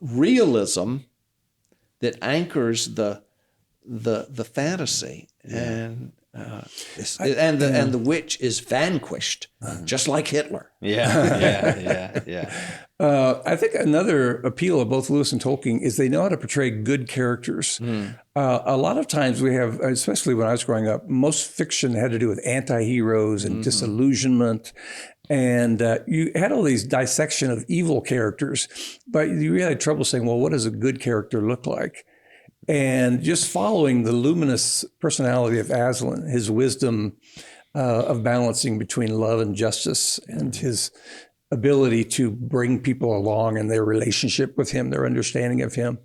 realism that anchors the fantasy, and the witch is vanquished, just like Hitler. Yeah. I think another appeal of both Lewis and Tolkien is they know how to portray good characters. A lot of times we have, especially when I was growing up, most fiction had to do with anti-heroes and disillusionment. And you had all these dissection of evil characters, but you really had trouble saying, well, what does a good character look like? And just following the luminous personality of Aslan, his wisdom of balancing between love and justice, and his ability to bring people along in their relationship with him, their understanding of him.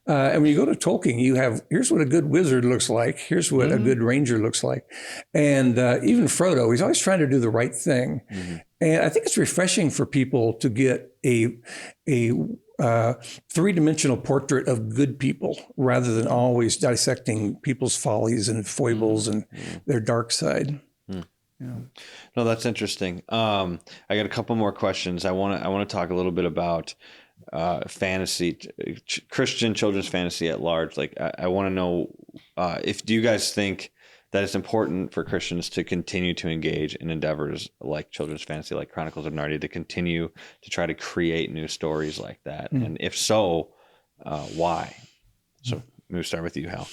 And when you go to Tolkien, you have, here's what a good wizard looks like. Here's what a good ranger looks like. And even Frodo, he's always trying to do the right thing. And I think it's refreshing for people to get a three-dimensional portrait of good people rather than always dissecting people's follies and foibles and their dark side. No, that's interesting. I got a couple more questions. I want to talk a little bit about fantasy, Christian children's fantasy at large. Like, I want to know do you guys think that it's important for Christians to continue to engage in endeavors like children's fantasy, like Chronicles of Narnia, to continue to try to create new stories like that? And if so, why? So maybe start with you, Hal.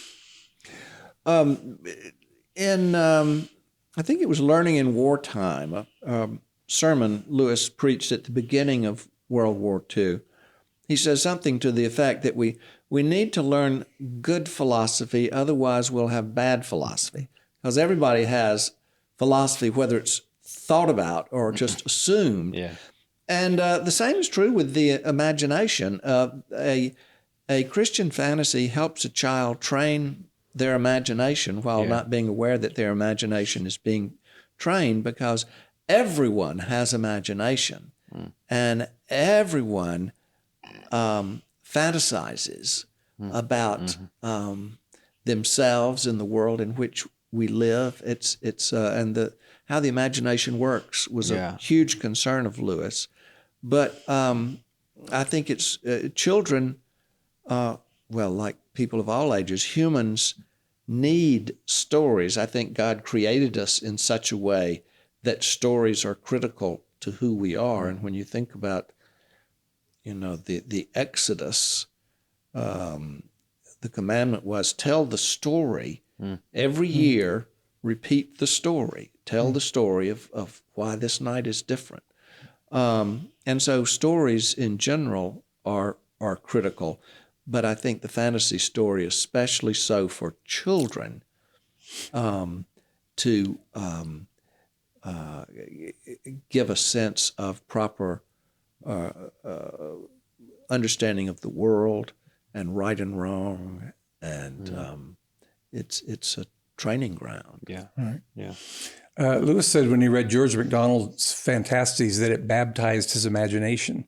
I think it was Learning in Wartime, a sermon Lewis preached at the beginning of World War II. He says something to the effect that we need to learn good philosophy, otherwise we'll have bad philosophy. Because everybody has philosophy, whether it's thought about or just assumed. Yeah. And the same is true with the imagination. A Christian fantasy helps a child train their imagination while not being aware that their imagination is being trained, because everyone has imagination and everyone fantasizes about themselves and the world in which we live. And how the imagination works was a huge concern of Lewis. But I think it's children, like people of all ages, humans need stories. I think God created us in such a way that stories are critical to who we are. And when you think about, the Exodus, the commandment was tell the story every year, repeat the story, tell the story of why this night is different. And so stories in general are critical, but I think the fantasy story, especially so for children, to give a sense of proper understanding of the world and right and wrong, and it's a training ground. Yeah. Right. Yeah. Lewis said when he read George MacDonald's Fantasties that it baptized his imagination.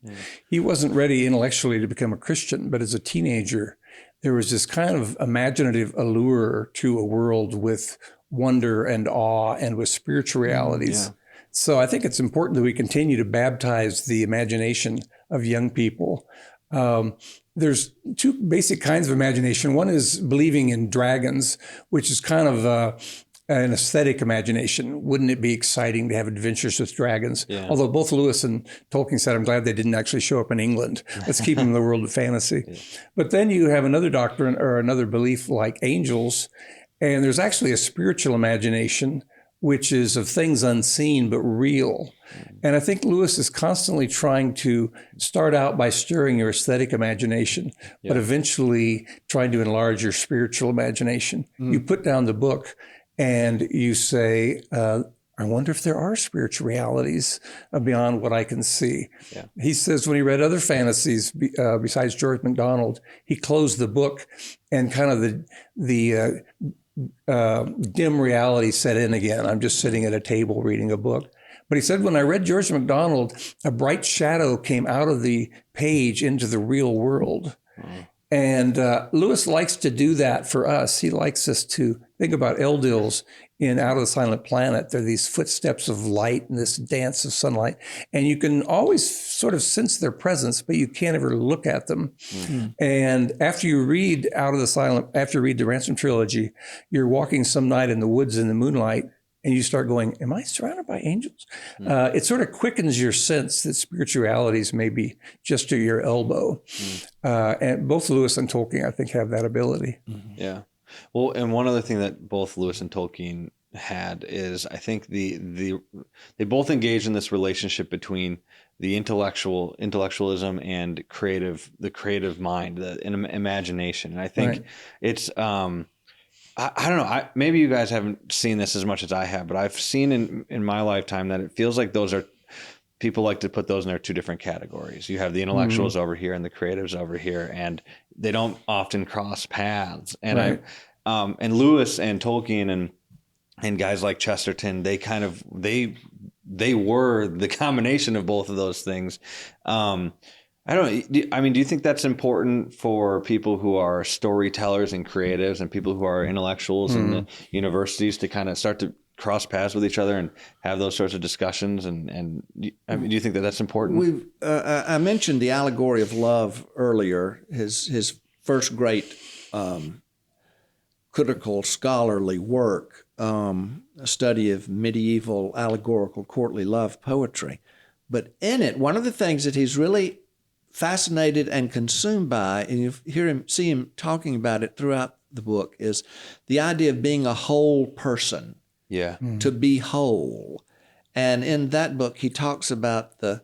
He wasn't ready intellectually to become a Christian, but as a teenager, there was this kind of imaginative allure to a world with wonder and awe and with spiritual realities. So I think it's important that we continue to baptize the imagination of young people. There's two basic kinds of imagination. One is believing in dragons, which is kind of an aesthetic imagination. Wouldn't it be exciting to have adventures with dragons? Yeah. Although both Lewis and Tolkien said, I'm glad they didn't actually show up in England. Let's keep them in the world of fantasy. Yeah. But then you have another doctrine or another belief like angels, and there's actually a spiritual imagination, which is of things unseen but real. And I think Lewis is constantly trying to start out by stirring your aesthetic imagination, but eventually trying to enlarge your spiritual imagination. You put down the book and you say, I wonder if there are spiritual realities beyond what I can see. Yeah. He says when he read other fantasies besides George MacDonald, he closed the book and kind of the dim reality set in again. I'm just sitting at a table reading a book. But he said, when I read George MacDonald, a bright shadow came out of the page into the real world. And Lewis likes to do that for us. He likes us to think about Eldils in Out of the Silent Planet. They're these footsteps of light and this dance of sunlight. And you can always sort of sense their presence, but you can't ever look at them. And after you read the Ransom trilogy, you're walking some night in the woods in the moonlight, and you start going, am I surrounded by angels? It sort of quickens your sense that spiritualities may be just to your elbow. And both Lewis and Tolkien, I think, have that ability. Yeah. Well, and one other thing that both Lewis and Tolkien had is, I think they both engage in this relationship between the intellectualism and the creative mind, the imagination. And I think it's I don't know. Maybe you guys haven't seen this as much as I have, but I've seen in my lifetime that it feels like people like to put those in their two different categories. You have the intellectuals over here and the creatives over here, and they don't often cross paths. And and Lewis and Tolkien and guys like Chesterton, they were the combination of both of those things. I don't. I mean, do you think that's important for people who are storytellers and creatives, and people who are intellectuals in the universities to kind of start to cross paths with each other and have those sorts of discussions? And I mean, do you think that that's important? I mentioned the allegory of love earlier. His first great critical scholarly work, a study of medieval allegorical courtly love poetry. But in it, one of the things that he's really fascinated and consumed by, and you see him talking about it throughout the book, is the idea of being a whole person. Yeah. To be whole. And in that book, he talks about the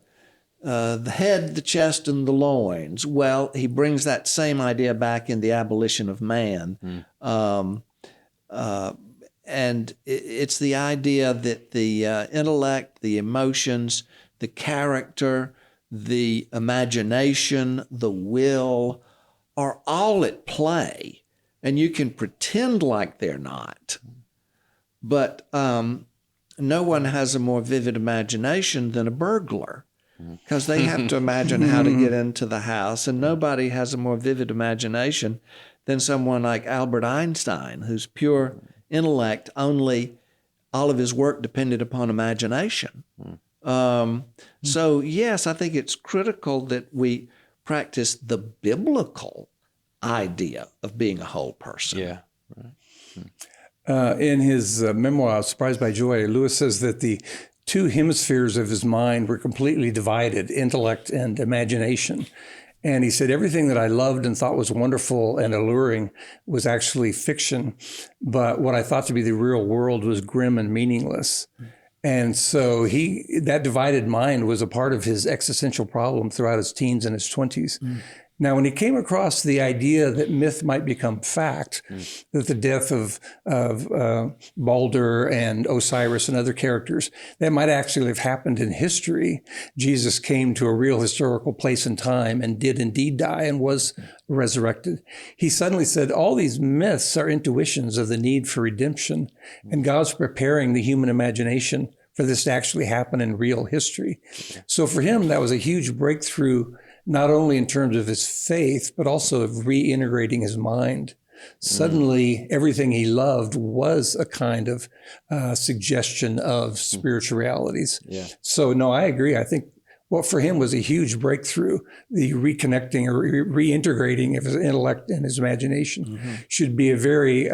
head, the chest, and the loins. Well, he brings that same idea back in The Abolition of Man. And it's the idea that the intellect, the emotions, the character, the imagination, the will are all at play. And you can pretend like they're not. But no one has a more vivid imagination than a burglar, because they have to imagine how to get into the house. And nobody has a more vivid imagination than someone like Albert Einstein, whose pure intellect, only all of his work depended upon imagination. So, yes, I think it's critical that we practice the biblical idea of being a whole person. Yeah. Right. In his memoir, Surprised by Joy, Lewis says that the two hemispheres of his mind were completely divided, intellect and imagination. And he said, everything that I loved and thought was wonderful and alluring was actually fiction. But what I thought to be the real world was grim and meaningless. And so that divided mind was a part of his existential problem throughout his teens and his 20s. Now, when he came across the idea that myth might become fact, that the death of Balder and Osiris and other characters, that might actually have happened in history. Jesus came to a real historical place and time and did indeed die and was resurrected. He suddenly said, all these myths are intuitions of the need for redemption, and God's preparing the human imagination for this to actually happen in real history. So for him, that was a huge breakthrough, not only in terms of his faith, but also of reintegrating his mind. Suddenly, everything he loved was a kind of suggestion of spiritual realities. Yeah. So, no, I agree. I think what for him was a huge breakthrough, the reconnecting or reintegrating of his intellect and his imagination should be a very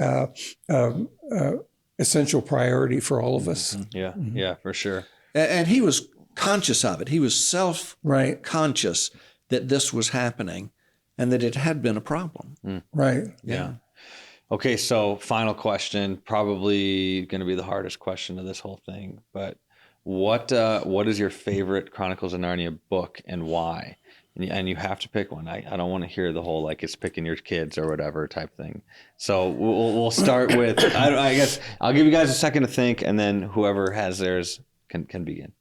essential priority for all of us. Yeah. Yeah, for sure. And he was conscious of it. He was self-conscious that this was happening and that it had been a problem. Right. Yeah. Okay, so final question, probably going to be the hardest question of this whole thing, but what is your favorite Chronicles of Narnia book and why? And you have to pick one. I don't want to hear the whole like it's picking your kids or whatever type thing. So we'll start with, I guess I'll give you guys a second to think, and then whoever has theirs can begin.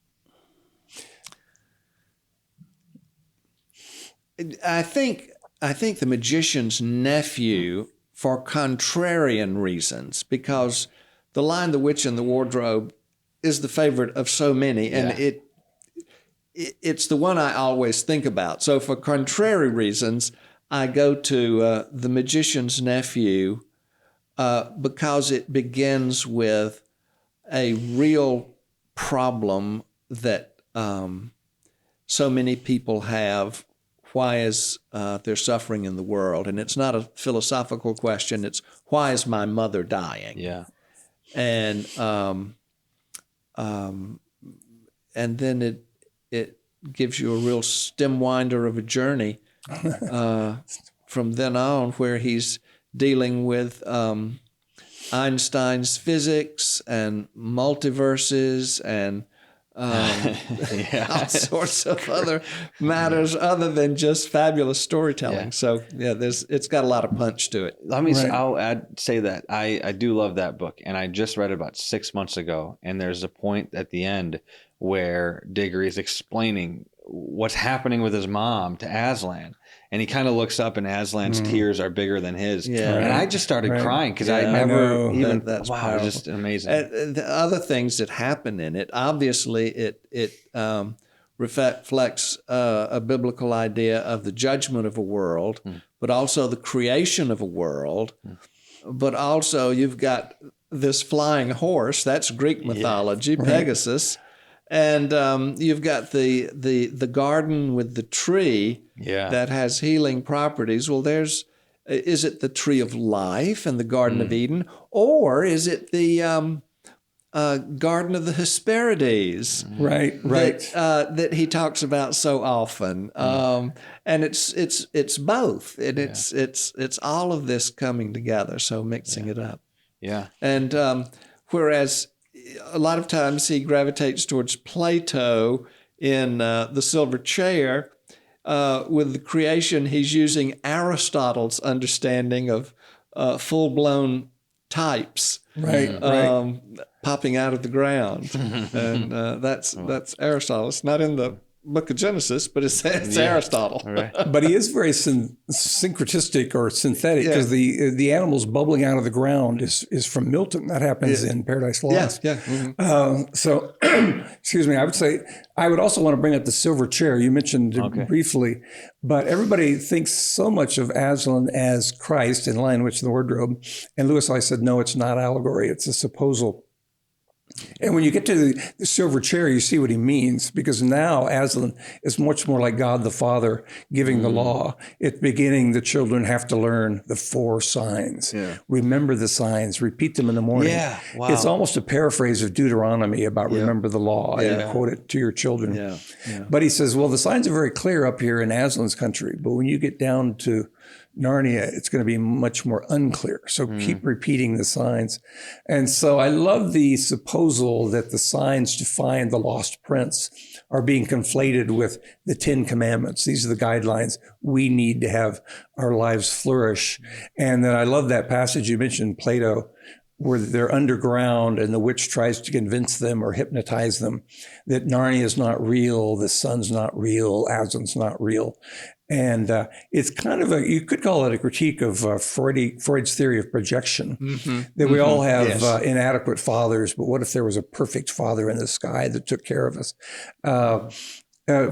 I think The Magician's Nephew, for contrarian reasons, because The Lion, the Witch, and the Wardrobe is the favorite of so many, and it's the one I always think about. So for contrary reasons, I go to The Magician's Nephew because it begins with a real problem that so many people have. Why is there suffering in the world? And it's not a philosophical question. It's why is my mother dying? Yeah. And then it gives you a real stem winder of a journey from then on, where he's dealing with Einstein's physics and multiverses and all sorts of other matters other than just fabulous storytelling. Yeah. So it's got a lot of punch to it. I'll say that I do love that book, and I just read it about 6 months ago. And there's a point at the end where Diggory is explaining what's happening with his mom to Aslan. And he kind of looks up, and Aslan's tears are bigger than his. Yeah, and I just started crying because I never even. That's wow, it was just amazing. The other things that happen in it, obviously, it reflects a biblical idea of the judgment of a world, but also the creation of a world. But also you've got this flying horse, that's Greek mythology, Pegasus. And you've got the garden with the tree that has healing properties. Well, is it the tree of life and the Garden of Eden, or is it the Garden of the Hesperides? Right. That he talks about so often, and it's both, and it's all of this coming together. So mixing it up, and whereas a lot of times he gravitates towards Plato in the Silver Chair. With the creation, he's using Aristotle's understanding of full-blown types, popping out of the ground, and that's Aristotle. It's not in the Book of Genesis, but it's Aristotle. Right. But he is very syncretistic or synthetic, because the animals bubbling out of the ground is from Milton. That happens in Paradise Lost. So, excuse me, I would also want to bring up the silver chair. You mentioned it briefly, but everybody thinks so much of Aslan as Christ in Lion, Witch, and the Wardrobe. And Lewis always said, no, it's not allegory. It's a supposal. And when you get to the silver chair, you see what he means, because now Aslan is much more like God the Father giving the law. At the beginning, the children have to learn the 4 signs. Remember the signs, repeat them in the morning. It's almost a paraphrase of Deuteronomy about remember the law and quote it to your children. But he says, well, the signs are very clear up here in Aslan's country, but when you get down to Narnia, it's going to be much more unclear. So keep repeating the signs. And so I love the supposal that the signs to find the lost prince are being conflated with the 10 commandments. These are the guidelines we need to have our lives flourish. And then I love that passage you mentioned, Plato, where they're underground and the witch tries to convince them or hypnotize them that Narnia is not real, the sun's not real, Aslan's not real. And it's kind of you could call it a critique of Freud's theory of projection, that we all have inadequate fathers, but what if there was a perfect father in the sky that took care of us?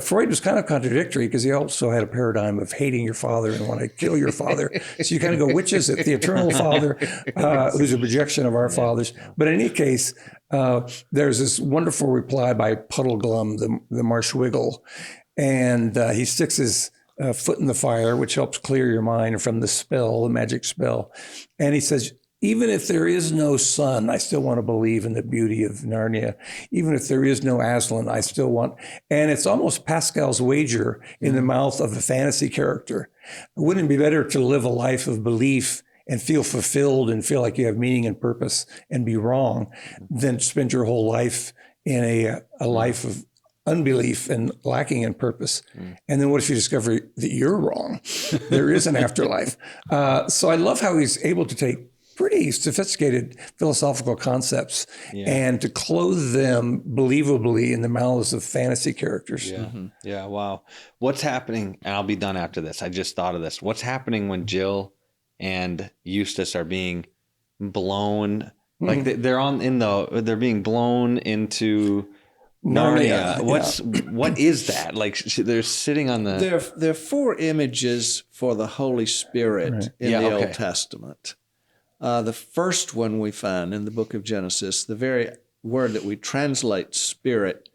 Freud was kind of contradictory, because he also had a paradigm of hating your father and want to kill your father. So you kind of go, which is it? The eternal father, who's a projection of our fathers. But in any case, there's this wonderful reply by Puddleglum, the marsh wiggle, and he sticks his foot in the fire, which helps clear your mind from the spell, the magic spell. And he says, even if there is no sun, I still want to believe in the beauty of Narnia. Even if there is no Aslan, I still want. And it's almost Pascal's wager in the mouth of a fantasy character. Wouldn't it be better to live a life of belief and feel fulfilled and feel like you have meaning and purpose and be wrong than spend your whole life in a life of unbelief and lacking in purpose? And then what if you discover that you're wrong? There is an afterlife. So I love how he's able to take pretty sophisticated philosophical concepts and to clothe them believably in the mouths of fantasy characters. Wow. What's happening? And I'll be done after this. I just thought of this. What's happening when Jill and Eustace are being blown? Like they're being blown into Narnia. What is that? Like they're sitting on the. There are 4 images for the Holy Spirit in the Old Testament. The first one we find in the book of Genesis, the very word that we translate spirit,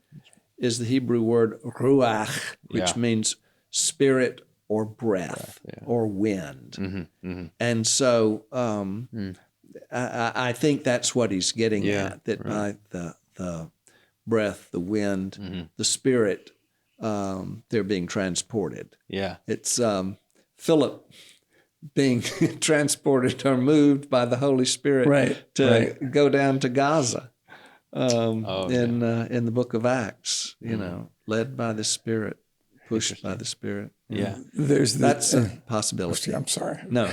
is the Hebrew word ruach, which means spirit or breath or wind. And so I think that's what he's getting at, that by the breath, the wind, the spirit, they're being transported. It's Philip being transported or moved by the Holy Spirit to go down to Gaza in the book of Acts, led by the Spirit, pushed by the Spirit. That's a possibility. I'm sorry. No,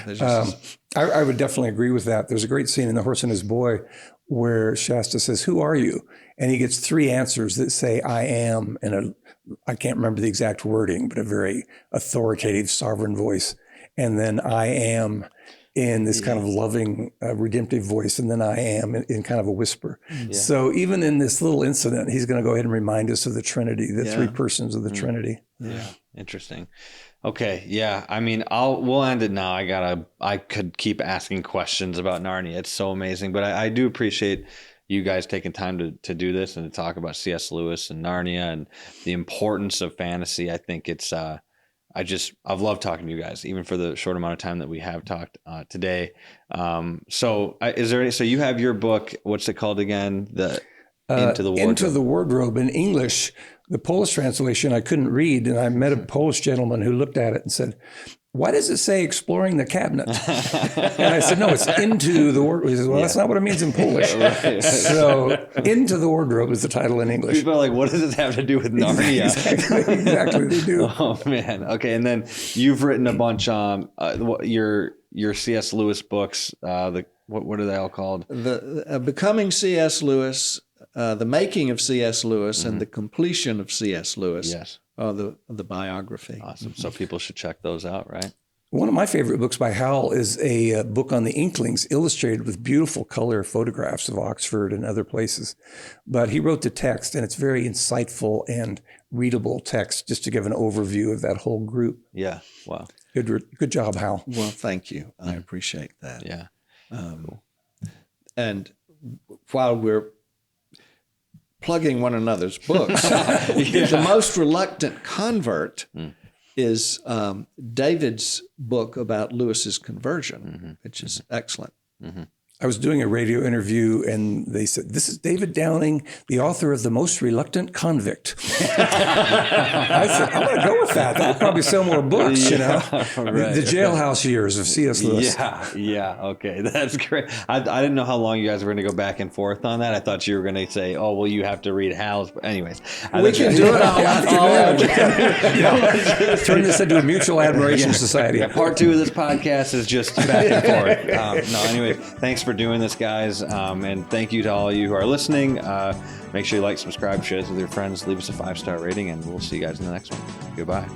I would definitely agree with that. There's a great scene in The Horse and His Boy where Shasta says, "Who are you?" And he gets 3 answers that say, "I am," in I can't remember the exact wording, but a very authoritative, sovereign voice. And then "I am," in this kind of loving, redemptive voice, and then I am in kind of a whisper. So even in this little incident, he's going to go ahead and remind us of the Trinity, the three persons of the Trinity. Yeah, interesting. Okay, yeah. I mean, we'll end it now. I could keep asking questions about Narnia. It's so amazing, but I do appreciate you guys taking time to do this and to talk about C.S. Lewis and Narnia and the importance of fantasy. I think it's I've loved talking to you guys, even for the short amount of time that we have talked today. So you have your book, what's it called again? Into the Wardrobe. Into the Wardrobe in English. The Polish translation I couldn't read, and I met a Polish gentleman who looked at it and said, "Why does it say exploring the cabinet?" And I said, "No, it's into the wardrobe." He says, "Well, that's not what it means in Polish." So Into the Wardrobe is the title in English. People are like, what does this have to do with Narnia? Exactly, they do. Oh, man. Okay, and then you've written a bunch on your C.S. Lewis books. What are they all called? The Becoming C.S. Lewis, The Making of C.S. Lewis, and The Completion of C.S. Lewis. Yes. The biography. Awesome. So people should check those out, right? One of my favorite books by Hal is a book on the Inklings, illustrated with beautiful color photographs of Oxford and other places. But he wrote the text, and it's very insightful and readable text, just to give an overview of that whole group. Yeah. Wow. Good job, Hal. Well, thank you. I appreciate that. Yeah. Cool. And while we're plugging one another's books, The Most Reluctant Convert is David's book about Lewis's conversion, which is excellent. I was doing a radio interview, and they said, "This is David Downing, the author of The Most Reluctant Convict." I said, "I'm going to go with that. That would probably sell more books, you know." Right. The jailhouse years of C.S. Lewis. Yeah. Okay, that's great. I didn't know how long you guys were going to go back and forth on that. I thought you were going to say, "Oh, well, you have to read Hal's." But anyways, We can do it all afternoon. Turn this into a mutual admiration society. Yeah, part 2 of this podcast is just back and forth. No, anyway, thanks for doing this, guys, and thank you to all of you who are listening. Make sure you like, subscribe, share this with your friends, leave us a 5-star rating, and we'll see you guys in the next one. Goodbye.